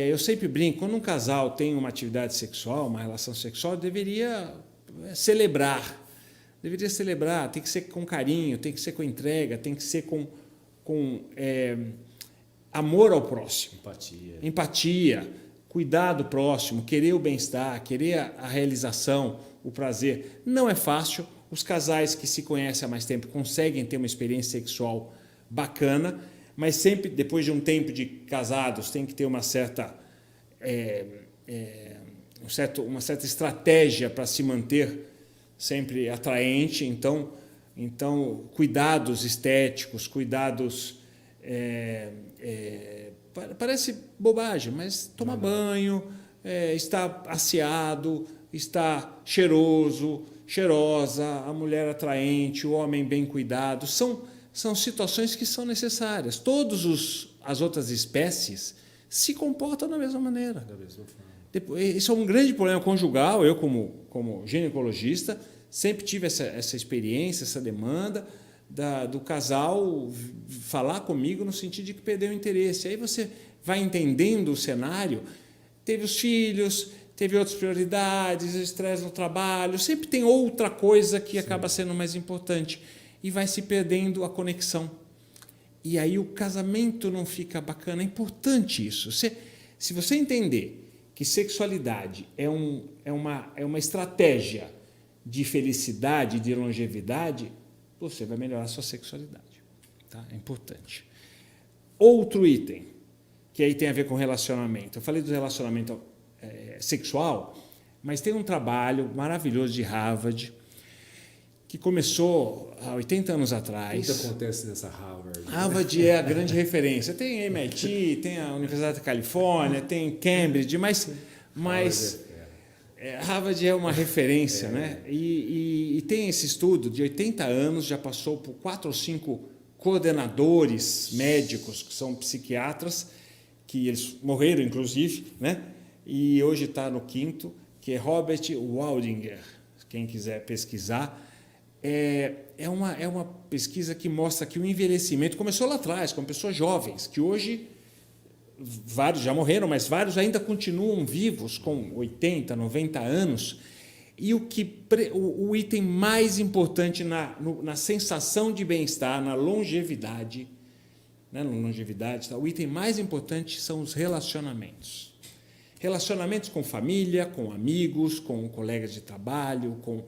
eu sempre brinco, quando um casal tem uma atividade sexual, uma relação sexual, deveria celebrar, tem que ser com carinho, tem que ser com entrega, tem que ser com amor ao próximo. Empatia, cuidar do próximo, querer o bem-estar, querer a realização, o prazer. Não é fácil, os casais que se conhecem há mais tempo conseguem ter uma experiência sexual bacana, mas sempre, depois de um tempo de casados, tem que ter uma certa estratégia para se manter sempre atraente. Então cuidados estéticos, cuidados... parece bobagem, mas tomar banho, estar asseado, estar cheiroso, cheirosa, a mulher atraente, o homem bem cuidado, são situações que são necessárias. Todas as outras espécies se comportam da mesma maneira. Da mesma forma. Isso é um grande problema conjugal. Eu, como ginecologista, sempre tive essa experiência, essa demanda do casal falar comigo no sentido de que perdeu o interesse. Aí você vai entendendo o cenário, teve os filhos, teve outras prioridades, estresse no trabalho, sempre tem outra coisa que acaba sendo mais importante. E vai se perdendo a conexão. E aí o casamento não fica bacana. É importante isso. Se você entender que sexualidade é uma estratégia de felicidade, de longevidade, você vai melhorar a sua sexualidade. Tá? É importante. Outro item, que aí tem a ver com relacionamento. Eu falei do relacionamento sexual, mas tem um trabalho maravilhoso de Harvard, que começou há 80 anos atrás. O que acontece nessa Harvard? Harvard é a grande referência. Tem a MIT, tem a Universidade da Califórnia, tem Cambridge, mas Harvard é uma referência. Né? E tem esse estudo de 80 anos, já passou por 4 ou 5 coordenadores médicos, que são psiquiatras, que eles morreram, inclusive, né? E hoje está no 5º, que é Robert Waldinger, quem quiser pesquisar. É uma pesquisa que mostra que o envelhecimento começou lá atrás, com pessoas jovens, que hoje vários já morreram, mas vários ainda continuam vivos com 80, 90 anos. E o item mais importante na sensação de bem-estar, na longevidade, né, o item mais importante são os relacionamentos. Relacionamentos com família, com amigos, com colegas de trabalho, com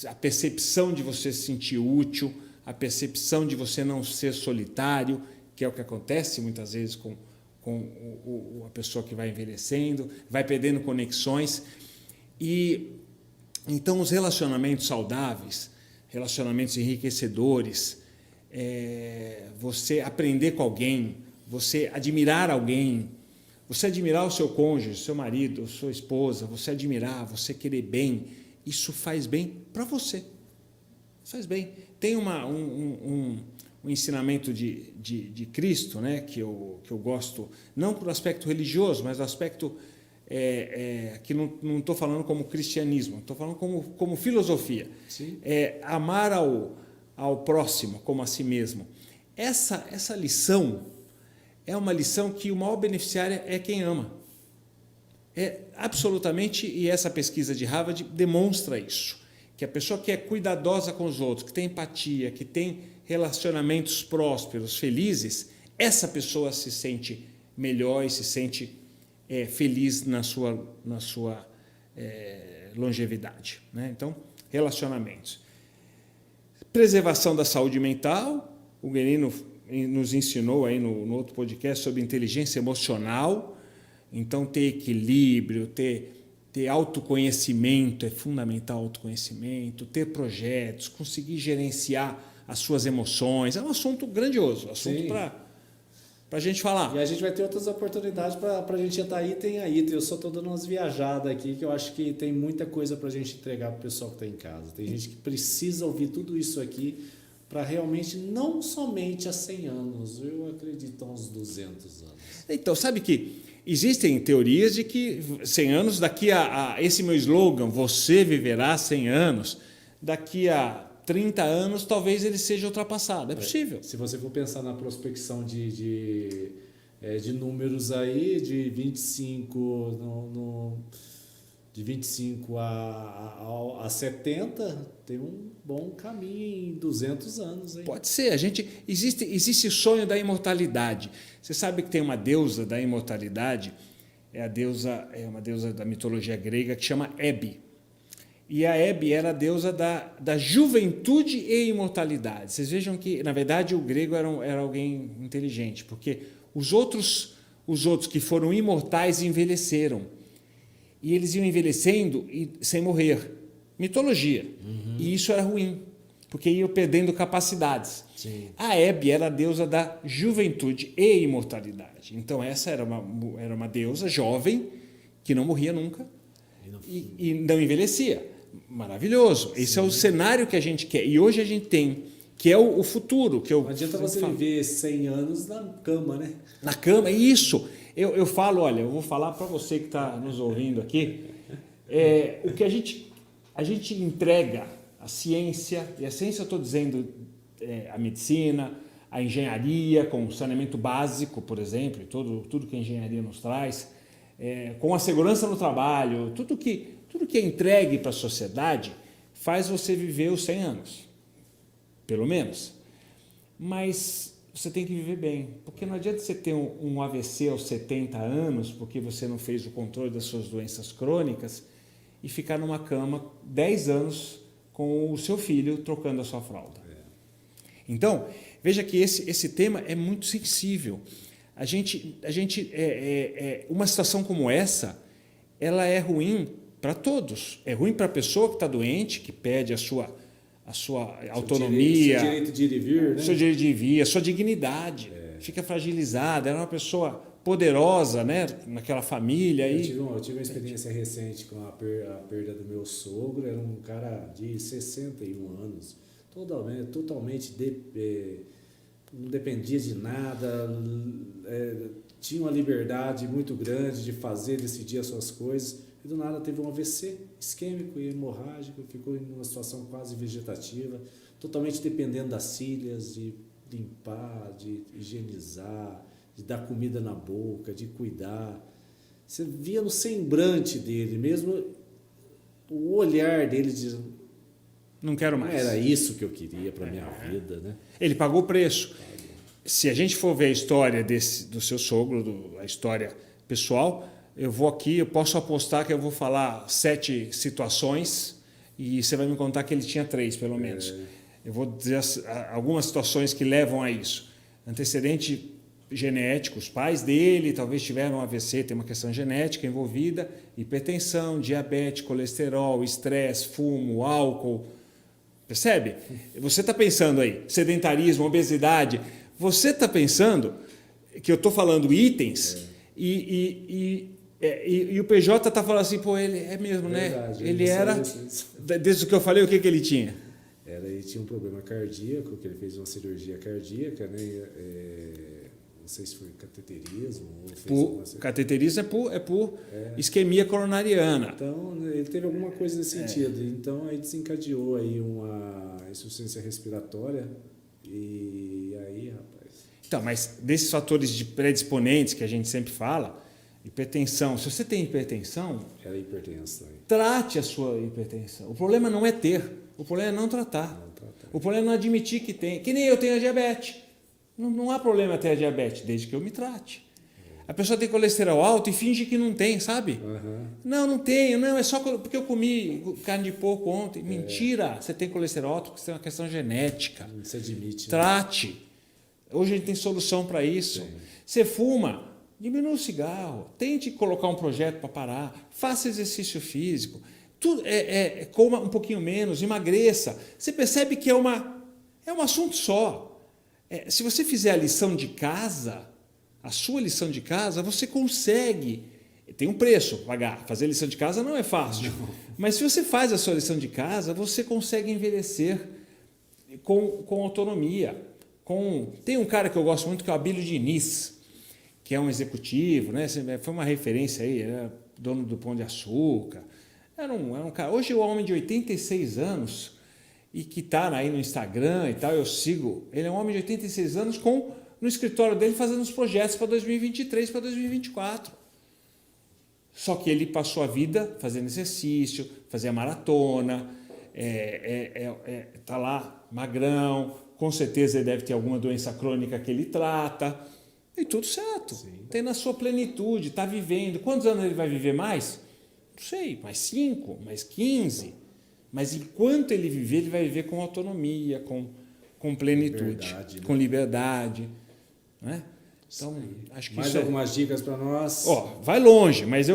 a percepção de você se sentir útil, a percepção de você não ser solitário, que é o que acontece muitas vezes com a pessoa que vai envelhecendo, vai perdendo conexões. E então os relacionamentos saudáveis, relacionamentos enriquecedores, você aprender com alguém, você admirar alguém, você admirar o seu cônjuge, o seu marido, a sua esposa, você admirar, você querer bem, isso faz bem para você. Faz bem. Tem um ensinamento de Cristo, né, que eu gosto, não do aspecto religioso, mas do aspecto que não estou falando como cristianismo, estou falando como filosofia. Sim. Amar ao próximo como a si mesmo. Essa lição é uma lição que o maior beneficiário é quem ama. Absolutamente, e essa pesquisa de Harvard demonstra isso, que a pessoa que é cuidadosa com os outros, que tem empatia, que tem relacionamentos prósperos, felizes, essa pessoa se sente melhor e se sente feliz na sua longevidade, né? Então, relacionamentos. Preservação da saúde mental. O Guerino nos ensinou aí no outro podcast sobre inteligência emocional. Então, ter equilíbrio, ter autoconhecimento, é fundamental autoconhecimento, ter projetos, conseguir gerenciar as suas emoções. É um assunto grandioso, assunto para a gente falar. E a gente vai ter outras oportunidades para a gente entrar item a item. Eu só estou dando umas viajadas aqui, que eu acho que tem muita coisa para a gente entregar para o pessoal que está em casa. Tem gente que precisa ouvir tudo isso aqui para realmente, não somente há 100 anos, eu acredito há uns 200 anos. Então, sabe que existem teorias de que 100 anos, daqui a esse meu slogan, você viverá 100 anos, daqui a 30 anos talvez ele seja ultrapassado. É possível. Se você for pensar na prospecção de números aí, de 25 de 25 a 70, tem um bom caminho em 200 anos. Hein? Pode ser. Existe o sonho da imortalidade. Você sabe que tem uma deusa da imortalidade, é uma deusa da mitologia grega que chama Hebe. E a Hebe era a deusa da juventude e imortalidade. Vocês vejam que, na verdade, o grego era alguém inteligente, porque os outros que foram imortais envelheceram. E eles iam envelhecendo sem morrer. Mitologia. Uhum. E isso era ruim, porque iam perdendo capacidades. Sim. A Hebe era a deusa da juventude e imortalidade. Então, essa era uma deusa jovem que não morria nunca e não envelhecia. Maravilhoso. Sim. Esse é o cenário que a gente quer. E hoje a gente tem, que é o futuro. Não adianta você viver 100 anos na cama, né? Na cama, isso. Eu falo, olha, eu vou falar para você que está nos ouvindo aqui, o que a gente entrega, a ciência, e a ciência eu estou dizendo a medicina, a engenharia, com o saneamento básico, por exemplo, e tudo que a engenharia nos traz, com a segurança no trabalho, tudo que é entregue para a sociedade faz você viver os 100 anos, pelo menos. Mas você tem que viver bem, porque não adianta você ter um AVC aos 70 anos, porque você não fez o controle das suas doenças crônicas, e ficar numa cama 10 anos com o seu filho trocando a sua fralda. Então, veja que esse tema é muito sensível. Uma situação como essa, ela é ruim para todos. É ruim para a pessoa que está doente, que perde a sua autonomia, seu direito de ir e vir, né? Seu direito de ir e vir, a sua dignidade fica fragilizada. Era uma pessoa poderosa, né, naquela família. Eu tive uma experiência recente com a perda do meu sogro. Era um cara de 61 anos, totalmente não dependia de nada, tinha uma liberdade muito grande de fazer, decidir as suas coisas. E do nada teve um AVC isquêmico e hemorrágico, ficou em uma situação quase vegetativa, totalmente dependendo das cílias, de limpar, de higienizar, de dar comida na boca, de cuidar. Você via no semblante dele, mesmo o olhar dele de não quero mais. Era isso que eu queria para a minha vida, né? Ele pagou o preço. Se a gente for ver a história do seu sogro, a história pessoal, eu posso apostar que eu vou falar 7 situações e você vai me contar que ele tinha 3, pelo menos. Eu vou dizer algumas situações que levam a isso. Antecedente genético, os pais dele talvez tiveram AVC, tem uma questão genética envolvida, hipertensão, diabetes, colesterol, estresse, fumo, álcool. Percebe? Você está pensando aí, sedentarismo, obesidade. Você está pensando que eu estou falando itens e o PJ está falando assim, pô, ele é mesmo, verdade, né? Ele era, desde o que eu falei, o que ele tinha? Ele tinha um problema cardíaco, que ele fez uma cirurgia cardíaca, né? Não sei se foi cateterismo. Cateterismo é por isquemia coronariana. Então, ele teve alguma coisa nesse sentido. Então, aí desencadeou aí uma insuficiência respiratória. E aí, rapaz... Então, mas desses fatores de predisponentes que a gente sempre fala, hipertensão. Se você tem hipertensão... Era hipertensão. Trate a sua hipertensão. O problema não é ter. O problema é não tratar. O problema é não admitir que tem. Que nem eu tenho a diabetes. Não há problema ter a diabetes, desde que eu me trate. A pessoa tem colesterol alto e finge que não tem, sabe? Não tenho, não, é só porque eu comi carne de porco ontem. Mentira, você tem colesterol alto porque você tem uma questão genética. Você admite. Trate. Hoje a gente tem solução para isso. Sim. Você fuma, diminua o cigarro, tente colocar um projeto para parar, faça exercício físico, tudo, coma um pouquinho menos, emagreça. Você percebe que é um assunto só. Se você fizer a lição de casa, a sua lição de casa, você consegue. Tem um preço para pagar. Fazer lição de casa não é fácil. Mas se você faz a sua lição de casa, você consegue envelhecer com autonomia. Tem um cara que eu gosto muito, que é o Abílio Diniz, que é um executivo, né? Foi uma referência aí, era dono do Pão de Açúcar. Era um cara. Hoje é um homem de 86 anos e que está aí no Instagram e tal, eu sigo. Ele é um homem de 86 anos no escritório dele fazendo os projetos para 2023, para 2024. Só que ele passou a vida fazendo exercício, fazia maratona, tá lá magrão, com certeza ele deve ter alguma doença crônica que ele trata, e tudo certo. Sim. Tem na sua plenitude, está vivendo. Quantos anos ele vai viver mais? Não sei, mais 5, mais 15. Mas enquanto ele viver, ele vai viver com autonomia, com plenitude, liberdade, com liberdade. Né? Então, acho que mais algumas dicas para nós. Vai longe, mas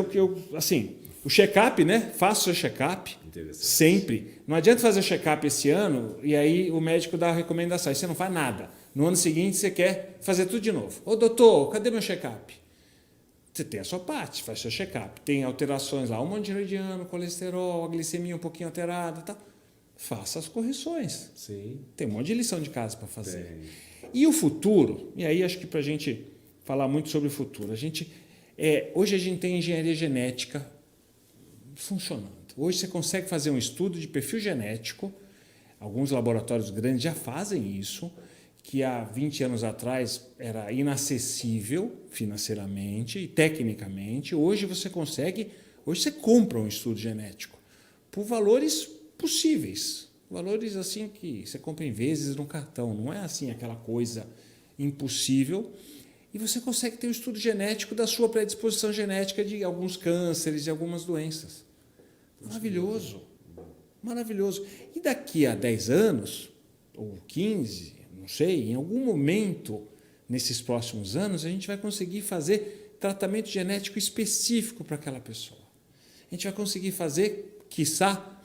assim, o check-up, né? Faça o seu check-up sempre. Não adianta fazer o check-up esse ano e aí o médico dá a recomendação, aí você não faz nada. No ano seguinte você quer fazer tudo de novo. Ô doutor, cadê meu check-up? Você tem a sua parte, faz seu check-up. Tem alterações lá, tireoidiano, colesterol, a glicemia um pouquinho alterada, tá? Faça as correções. Sim. Tem um monte de lição de casa para fazer. E o futuro, e aí acho que para a gente falar muito sobre o futuro, hoje a gente tem engenharia genética funcionando. Hoje você consegue fazer um estudo de perfil genético, alguns laboratórios grandes já fazem isso, que há 20 anos atrás era inacessível financeiramente e tecnicamente. Hoje você compra um estudo genético por valores possíveis. Valores assim que você compra em vezes no cartão, não é assim aquela coisa impossível. E você consegue ter um estudo genético da sua predisposição genética de alguns cânceres e algumas doenças. Maravilhoso. Maravilhoso. E daqui a 10 anos, ou 15, não sei, em algum momento, nesses próximos anos, a gente vai conseguir fazer tratamento genético específico para aquela pessoa. A gente vai conseguir fazer, quiçá,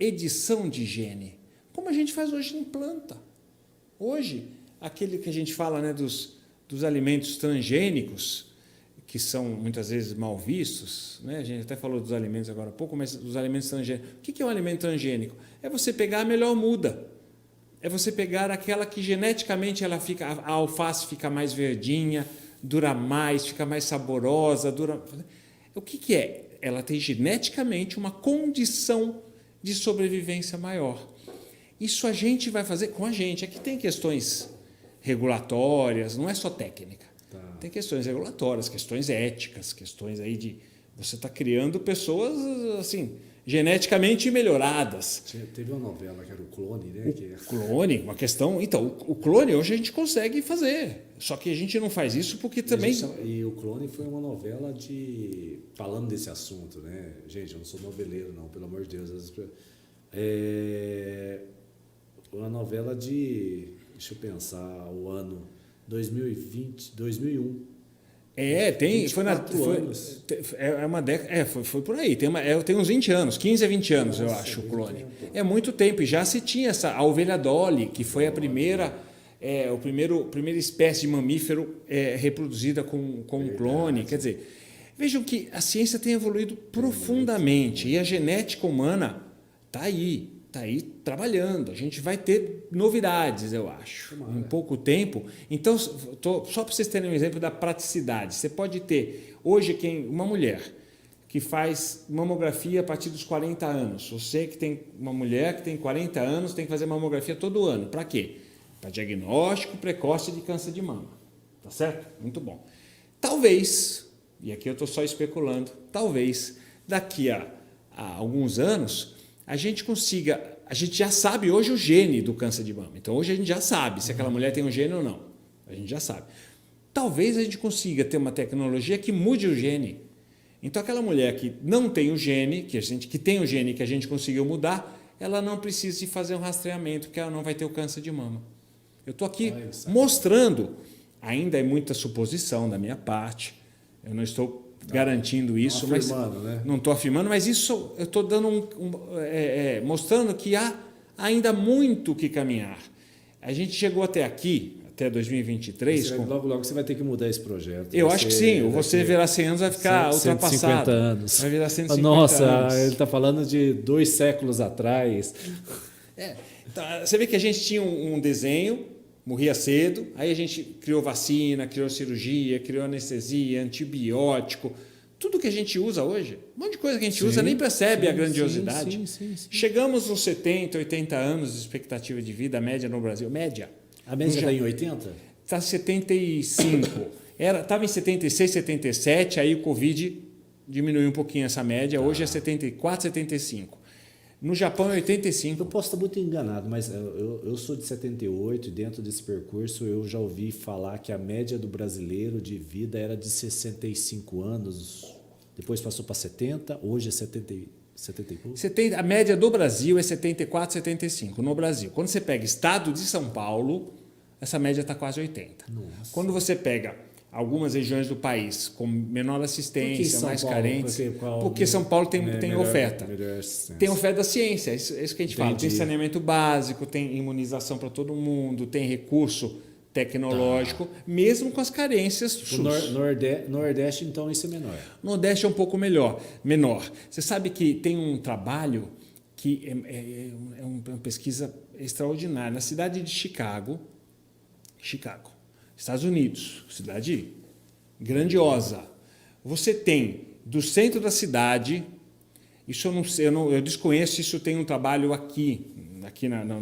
edição de gene, como a gente faz hoje em planta. Hoje, aquele que a gente fala, né, dos alimentos transgênicos, que são muitas vezes mal vistos, né? A gente até falou dos alimentos agora há pouco, mas dos alimentos transgênicos. O que é um alimento transgênico? É você pegar a melhor muda. É você pegar aquela que geneticamente a alface fica mais verdinha, dura mais, fica mais saborosa. O que é? Ela tem geneticamente uma condição de sobrevivência maior. Isso a gente vai fazer com a gente. Aqui tem questões regulatórias, não é só técnica. Tá. Tem questões regulatórias, questões éticas, questões aí de você está criando pessoas assim geneticamente melhoradas. Teve uma novela que era o Clone, né? Clone, uma questão. Então, o clone hoje a gente consegue fazer. Só que a gente não faz isso porque também. E o Clone foi uma novela falando desse assunto, né? Gente, eu não sou noveleiro, não, pelo amor de Deus. Uma novela deixa eu pensar, o ano 2020, 2001. É uma década, foi por aí, tem uns 20 anos, 15 a 20 anos. Nossa, eu acho, o Clone. Tempo. É muito tempo, e já se tinha a ovelha Dolly, que foi a primeira espécie de mamífero reproduzida com um clone. Quer dizer, vejam que a ciência tem evoluído profundamente, e a genética humana está aí trabalhando. A gente vai ter novidades, eu acho, em pouco tempo. Então, só para vocês terem um exemplo da praticidade, você pode ter, hoje, uma mulher que faz mamografia a partir dos 40 anos. Você que tem uma mulher que tem 40 anos, tem que fazer mamografia todo ano. Para quê? Para diagnóstico precoce de câncer de mama. Tá certo? Muito bom. Talvez, e aqui eu estou só especulando, talvez, daqui a alguns anos, a gente já sabe hoje o gene do câncer de mama. Então, hoje a gente já sabe se aquela mulher tem um gene ou não. A gente já sabe. talvez a gente consiga ter uma tecnologia que mude o gene. Então, aquela mulher que não tem o gene, que tem o gene que a gente conseguiu mudar, ela não precisa de fazer um rastreamento, porque ela não vai ter o câncer de mama. Eu estou aqui mostrando, ainda é muita suposição da minha parte, eu não estou garantindo isso, mas não estou afirmando, mas isso eu estou dando mostrando que há ainda muito o que caminhar. A gente chegou até aqui, até 2023. Logo você vai ter que mudar esse projeto. Eu acho que sim. Você verá 100 anos, vai ficar ultrapassado. 150 anos. Vai virar 150 Nossa, anos. ele está falando de 2 séculos atrás. Então, você vê que a gente tinha um desenho, morria cedo, aí a gente criou vacina, criou cirurgia, criou anestesia, antibiótico, tudo que a gente usa hoje, um monte de coisa que a gente usa, nem percebe a grandiosidade. Sim. Chegamos nos 70, 80 anos de expectativa de vida, média no Brasil. Média. A média está em 80? Está 75. Estava em 76, 77, aí o Covid diminuiu um pouquinho essa média, hoje é 74, 75. No Japão é 85. Eu posso estar muito enganado, mas eu sou de 78 e dentro desse percurso eu já ouvi falar que a média do brasileiro de vida era de 65 anos, depois passou para 70, hoje é 70 e pouco? A média do Brasil é 74, 75 no Brasil. Quando você pega estado de São Paulo, essa média está quase 80. Nossa. Quando você pega algumas regiões do país com menor assistência, mais carentes, porque São Paulo tem oferta. Tem oferta da ciência, é isso que a gente fala. Tem saneamento básico, tem imunização para todo mundo, tem recurso tecnológico, mesmo com as carências SUS. Nordeste, então, isso é menor. Nordeste é um pouco menor. Você sabe que tem um trabalho que é uma pesquisa extraordinária. Na cidade de Chicago, Estados Unidos, cidade grandiosa. Você tem, do centro da cidade, isso eu desconheço se isso tem um trabalho aqui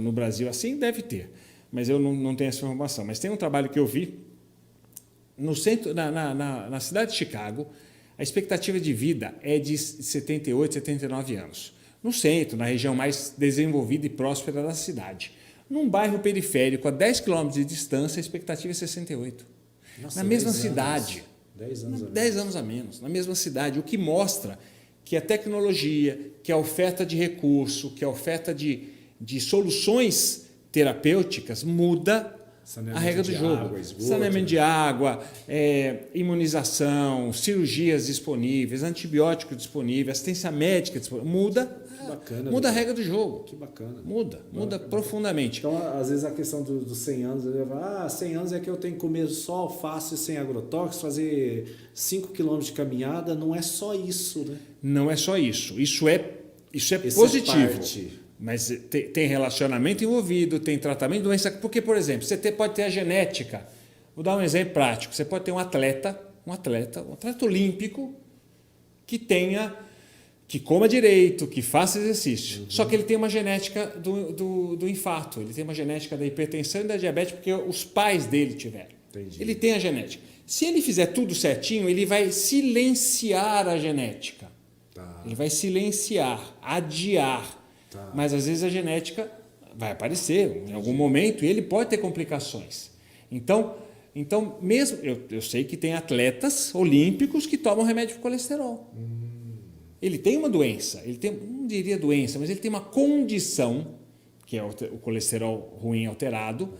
no Brasil, assim deve ter, mas eu não tenho essa informação. Mas tem um trabalho que eu vi, no centro, na cidade de Chicago, a expectativa de vida é de 78, 79 anos. No centro, na região mais desenvolvida e próspera da cidade. Num bairro periférico, a 10 quilômetros de distância, a expectativa é 68. Nossa, na mesma cidade. 10 anos a menos. Na mesma cidade, o que mostra que a tecnologia, que a oferta de recurso, que a oferta de soluções terapêuticas muda a regra do jogo. Saneamento de água, imunização, cirurgias disponíveis, antibióticos disponíveis, assistência médica disponível. Muda a regra do jogo. Que bacana. Muda profundamente. Então, às vezes, a questão dos 100 anos, ele fala, 100 anos é que eu tenho que comer só alface sem agrotóxicos, fazer 5 quilômetros de caminhada. Não é só isso, né? Não é só isso. Isso é positivo. Mas tem relacionamento envolvido, tem tratamento de doença. Porque, por exemplo, você pode ter a genética. Vou dar um exemplo prático. Você pode ter um atleta olímpico que coma direito, que faça exercício. Só que ele tem uma genética do infarto, ele tem uma genética da hipertensão e da diabetes, porque os pais dele tiveram. Entendi. Ele tem a genética. Se ele fizer tudo certinho, ele vai silenciar a genética. Ele vai silenciar, adiar. Mas às vezes a genética vai aparecer em algum momento e ele pode ter complicações. Então mesmo eu sei que tem atletas olímpicos que tomam remédio para colesterol. Ele tem uma doença, não diria doença, mas ele tem uma condição, que é o colesterol ruim alterado,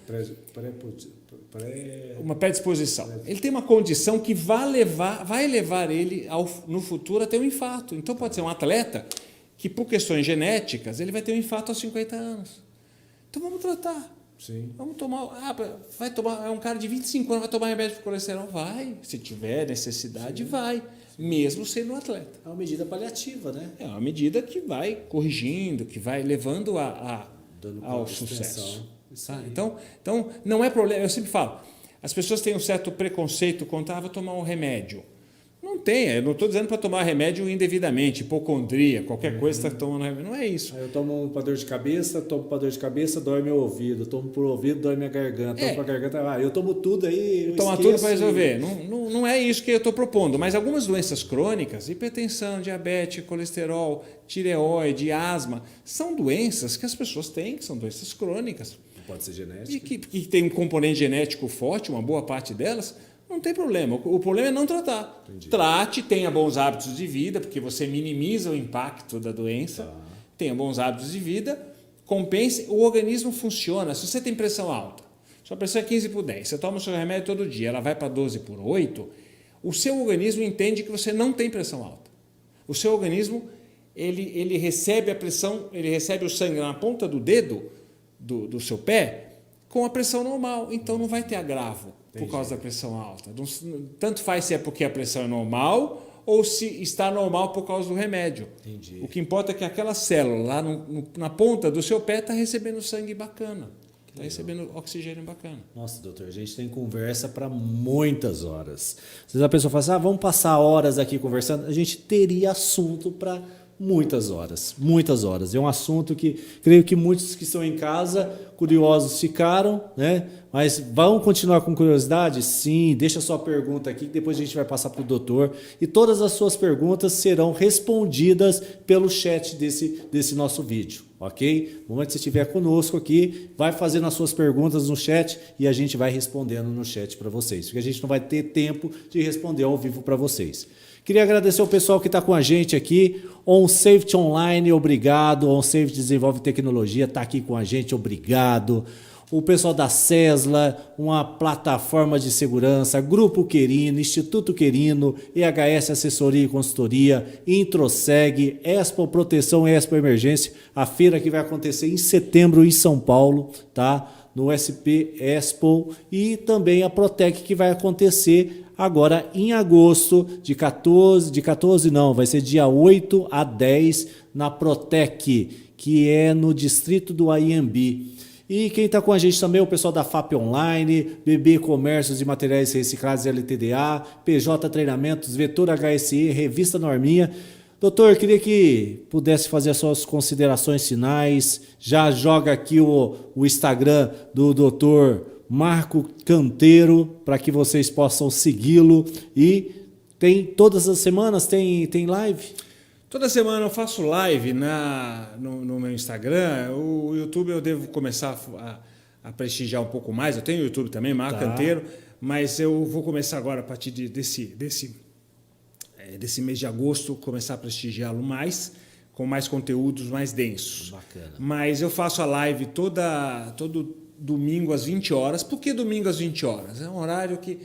uma predisposição. Ele tem uma condição que vai levar ele no futuro a ter um infarto. Então pode ser um atleta que, por questões genéticas, ele vai ter um infarto aos 50 anos. Então vamos tratar. Sim. Vamos tomar. É um cara de 25 anos, vai tomar remédio para colesterol? Vai. Se tiver necessidade, vai. Mesmo sendo um atleta. É uma medida paliativa, né? É uma medida que vai corrigindo, que vai levando ao sucesso. Tá? Então, não é problema. Eu sempre falo, as pessoas têm um certo preconceito quanto vou tomar um remédio. Não tem, eu não estou dizendo para tomar remédio indevidamente, hipocondria, qualquer coisa está tomando remédio. Não é isso. Eu tomo para dor de cabeça, dói meu ouvido, tomo por ouvido, dói minha garganta, tomo para garganta, eu tomo tudo aí. Toma tudo para resolver. Não é isso que eu estou propondo, mas algumas doenças crônicas, hipertensão, diabetes, colesterol, tireoide, asma, são doenças que as pessoas têm, que são doenças crônicas. Pode ser genética. E que tem um componente genético forte, uma boa parte delas. não tem problema. O problema é não tratar. Entendi. Trate, tenha bons hábitos de vida, porque você minimiza o impacto da doença. Tenha bons hábitos de vida, compense. O organismo funciona. Se você tem pressão alta, sua pressão é 15/10, você toma o seu remédio todo dia, ela vai para 12/8, o seu organismo entende que você não tem pressão alta. O seu organismo, ele recebe a pressão, ele recebe o sangue na ponta do dedo do seu pé com a pressão normal, então não vai ter agravo por causa da pressão alta. Tanto faz se é porque a pressão é normal ou se está normal por causa do remédio. Entendi. O que importa é que aquela célula lá na ponta do seu pé está recebendo sangue bacana, está recebendo oxigênio bacana. Nossa, doutor, a gente tem conversa para muitas horas. Às vezes a pessoa fala assim, vamos passar horas aqui conversando. A gente teria assunto para muitas horas, muitas horas. É um assunto que creio que muitos que estão em casa curiosos ficaram, né? Mas vão continuar com curiosidade? Sim, deixa sua pergunta aqui que depois a gente vai passar para o doutor e todas as suas perguntas serão respondidas pelo chat desse nosso vídeo, ok? No momento que você estiver conosco aqui, vai fazendo as suas perguntas no chat e a gente vai respondendo no chat para vocês, porque a gente não vai ter tempo de responder ao vivo para vocês. Queria agradecer ao pessoal que está com a gente aqui. OnSafety Online, obrigado. OnSafety Desenvolve Tecnologia está aqui com a gente, obrigado. O pessoal da Cesla, uma plataforma de segurança, Grupo Querino, Instituto Querino, EHS Assessoria e Consultoria, Introseg, Expo Proteção e Expo Emergência, a feira que vai acontecer em setembro em São Paulo, tá? No SP Expo, e também a Protec que vai acontecer agora em agosto, vai ser dia 8 a 10 na Protec, que é no distrito do Anhembi. E quem está com a gente também é o pessoal da FAP Online, BB Comércios e Materiais Reciclados LTDA, PJ Treinamentos, Vetor HSE, Revista Norminha. Doutor, queria que pudesse fazer as suas considerações finais. Já joga aqui o Instagram do doutor Marco Canteiro, para que vocês possam segui-lo. E tem todas as semanas, tem live? Toda semana eu faço live no meu Instagram. O YouTube eu devo começar a prestigiar um pouco mais. Eu tenho o YouTube também, Marco Canteiro, mas eu vou começar agora, a partir desse mês de agosto, começar a prestigiá-lo mais, com mais conteúdos mais densos. Bacana. Mas eu faço a live todo domingo às 20 horas. Por que domingo às 20 horas? É um horário que...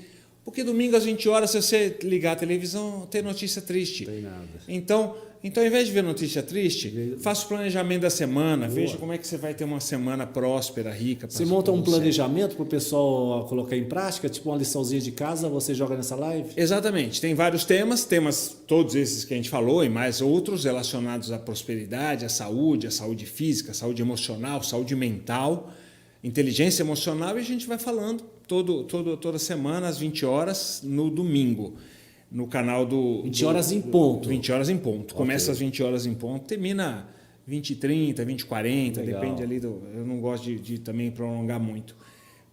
Porque domingo às 20 horas, se você ligar a televisão, tem notícia triste. Não tem nada. Então, ao invés de ver notícia triste, faça o planejamento da semana, veja como é que você vai ter uma semana próspera, rica. Você monta um planejamento para o pessoal colocar em prática, tipo uma liçãozinha de casa, você joga nessa live? Exatamente. Tem vários temas todos esses que a gente falou e mais outros relacionados à prosperidade, à saúde física, saúde emocional, saúde mental, inteligência emocional, e a gente vai falando toda semana às 20 horas no domingo. No canal do... 20 horas em ponto. 20 horas em ponto. Okay. Começa às 20 horas em ponto, termina 20h30, 20h40, depende ali do... Eu não gosto de também prolongar muito,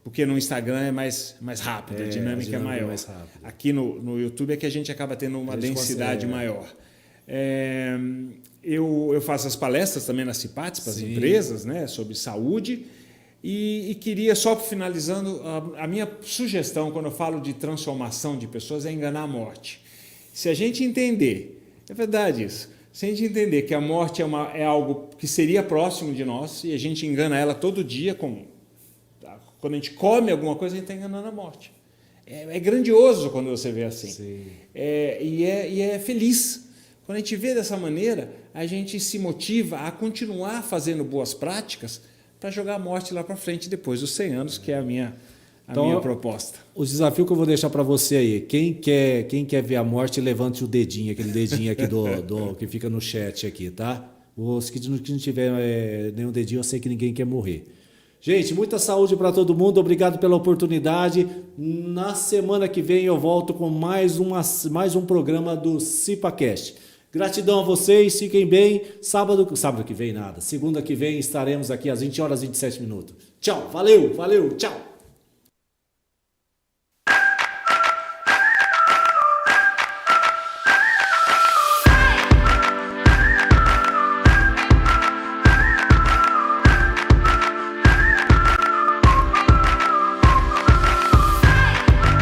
porque no Instagram é mais rápido, a dinâmica é maior. Mais rápido. Aqui no YouTube é que a gente acaba tendo uma densidade maior. Eu faço as palestras também nas CIPATs para as empresas, né, sobre saúde. E queria, só finalizando, a minha sugestão quando eu falo de transformação de pessoas é enganar a morte. Se a gente entender, é verdade isso, se a gente entender que a morte é algo que seria próximo de nós e a gente engana ela todo dia, quando a gente come alguma coisa, a gente está enganando a morte. É grandioso quando você vê assim. E é feliz. Quando a gente vê dessa maneira, a gente se motiva a continuar fazendo boas práticas para jogar a morte lá para frente depois dos 100 anos, que é a minha proposta. O desafio que eu vou deixar para você aí, quem quer ver a morte, levante o dedinho, aquele dedinho aqui que fica no chat aqui, tá? Os que não tiver nenhum dedinho, eu sei que ninguém quer morrer. Gente, muita saúde para todo mundo, obrigado pela oportunidade. Na semana que vem eu volto com mais um programa do CIPAcast. Gratidão a vocês, fiquem bem. Sábado que vem nada. Segunda que vem estaremos aqui às 20 horas e 27 minutos. Tchau, valeu, tchau.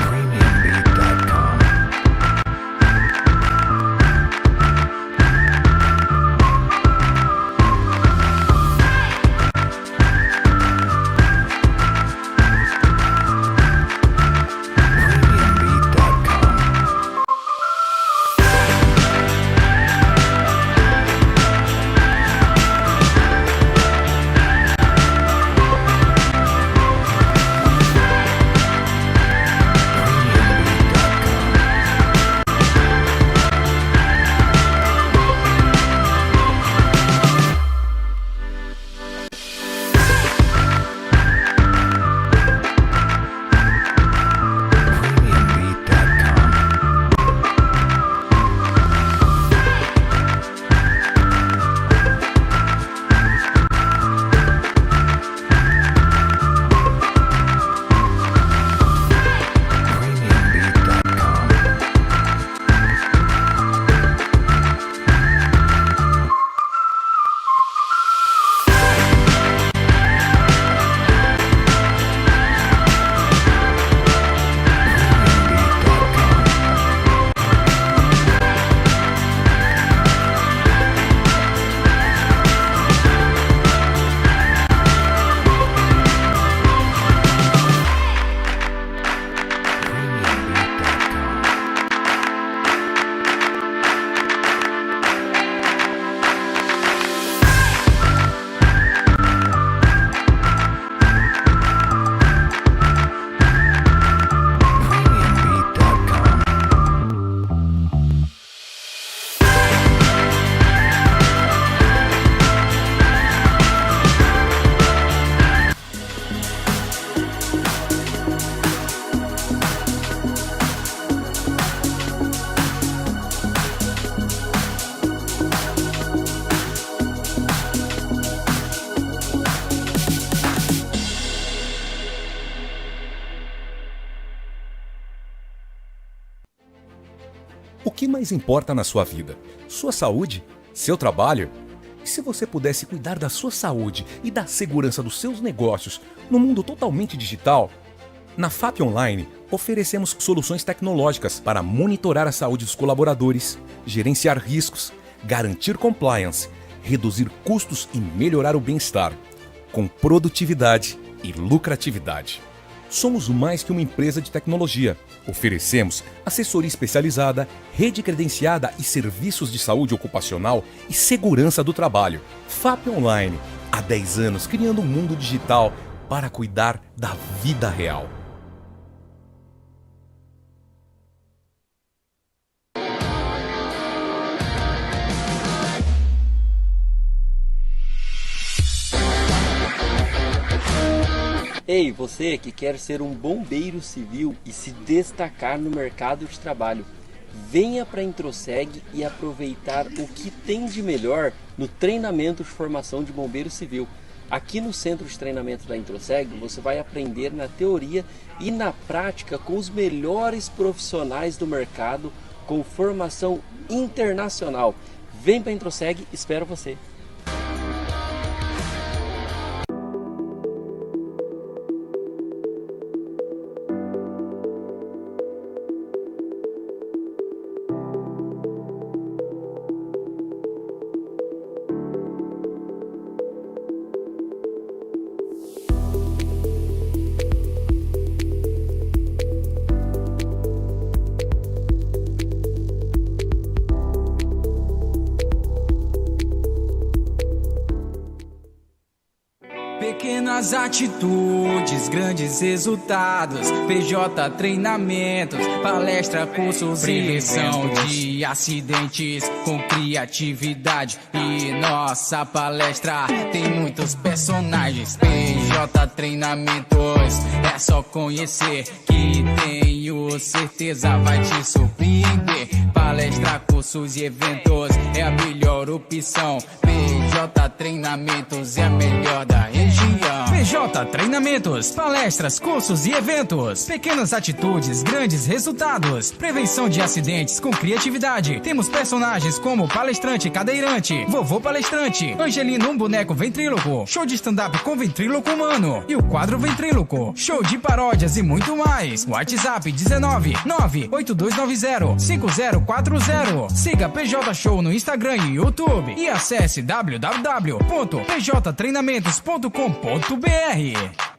Premium Beat. que mais importa na sua vida? Sua saúde? Seu trabalho? E se você pudesse cuidar da sua saúde e da segurança dos seus negócios no mundo totalmente digital? Na FAP Online, oferecemos soluções tecnológicas para monitorar a saúde dos colaboradores, gerenciar riscos, garantir compliance, reduzir custos e melhorar o bem-estar, com produtividade e lucratividade. Somos mais que uma empresa de tecnologia. Oferecemos assessoria especializada, rede credenciada e serviços de saúde ocupacional e segurança do trabalho. FAP Online, há 10 anos criando um mundo digital para cuidar da vida real. Ei, você que quer ser um bombeiro civil e se destacar no mercado de trabalho, venha para a Introseg e aproveitar o que tem de melhor no treinamento de formação de bombeiro civil. Aqui no centro de treinamento da Introseg, você vai aprender na teoria e na prática com os melhores profissionais do mercado com formação internacional. Vem para a Introseg, espero você! Pequenas atitudes, grandes resultados. PJ Treinamentos, palestra, cursos, prevenção de acidentes com criatividade. E nossa palestra tem muitos personagens. PJ Treinamentos, é só conhecer que tenho certeza vai te surpreender. Palestra, cursos e eventos é a melhor opção. PJ Treinamentos é a melhor da região. PJ Treinamentos, palestras, cursos e eventos. Pequenas atitudes, grandes resultados. Prevenção de acidentes com criatividade. Temos personagens como palestrante cadeirante, vovô palestrante, Angelino, um boneco ventríloco, show de stand-up com ventríloco humano e o quadro ventríloco, show de paródias e muito mais. WhatsApp 19 98290 5040. Siga PJ Show no Instagram e YouTube e acesse www.pjtreinamentos.com.br.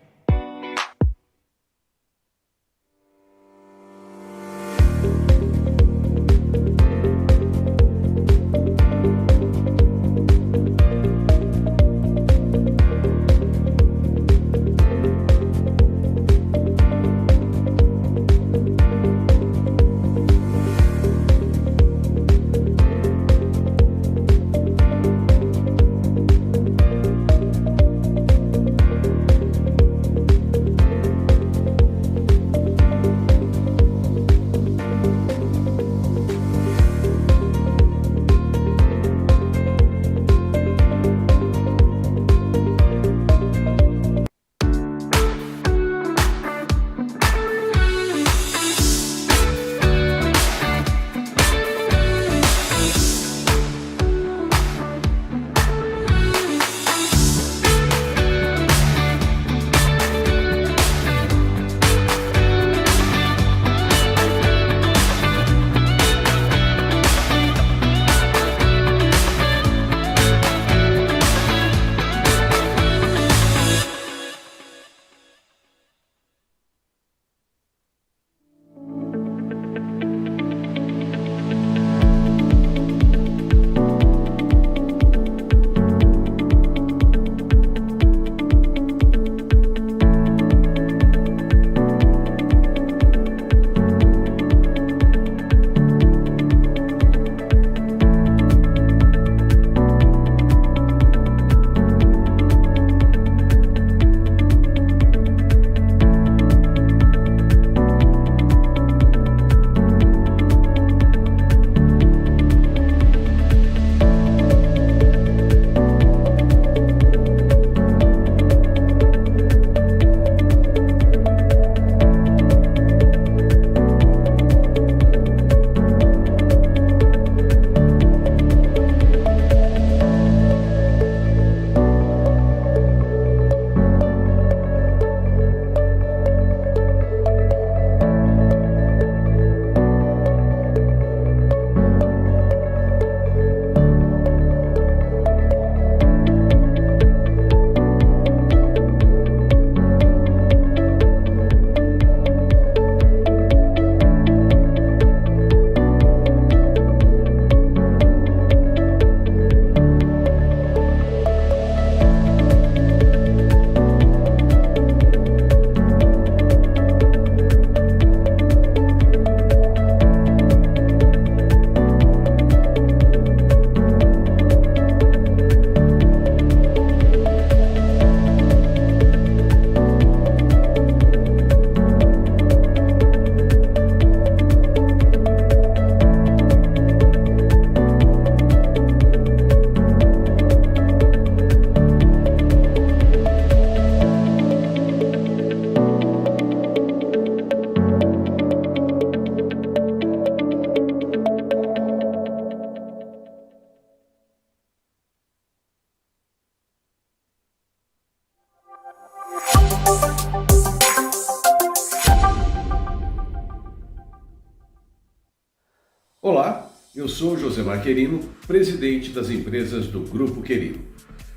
Eu sou Josemar Querino, presidente das empresas do Grupo Querino.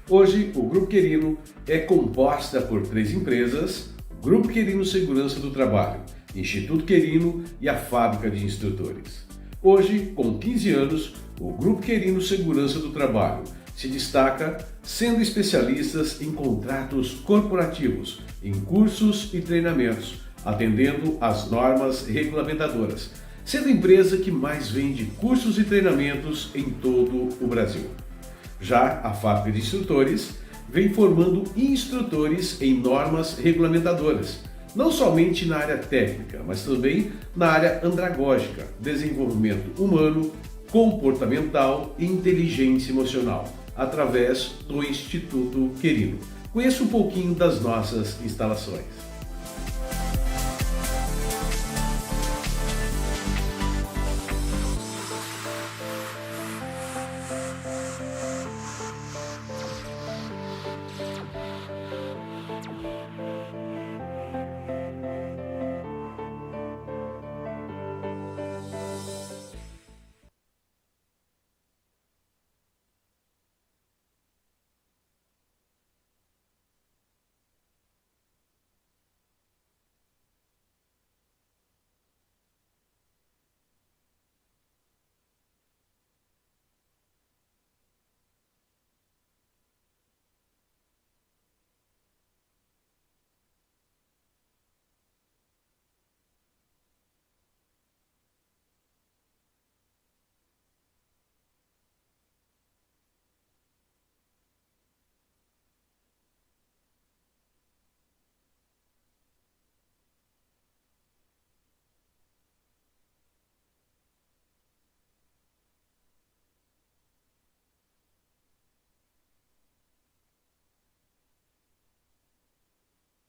Hoje, o Grupo Querino é composta por 3 empresas: Grupo Querino Segurança do Trabalho, Instituto Querino e a Fábrica de Instrutores. Hoje, com 15 anos, o Grupo Querino Segurança do Trabalho se destaca sendo especialistas em contratos corporativos, em cursos e treinamentos, atendendo às normas regulamentadoras, sendo a empresa que mais vende cursos e treinamentos em todo o Brasil. Já a Fábrica de Instrutores vem formando instrutores em normas regulamentadoras, não somente na área técnica, mas também na área andragógica, desenvolvimento humano, comportamental e inteligência emocional, através do Instituto Querino. Conheça um pouquinho das nossas instalações.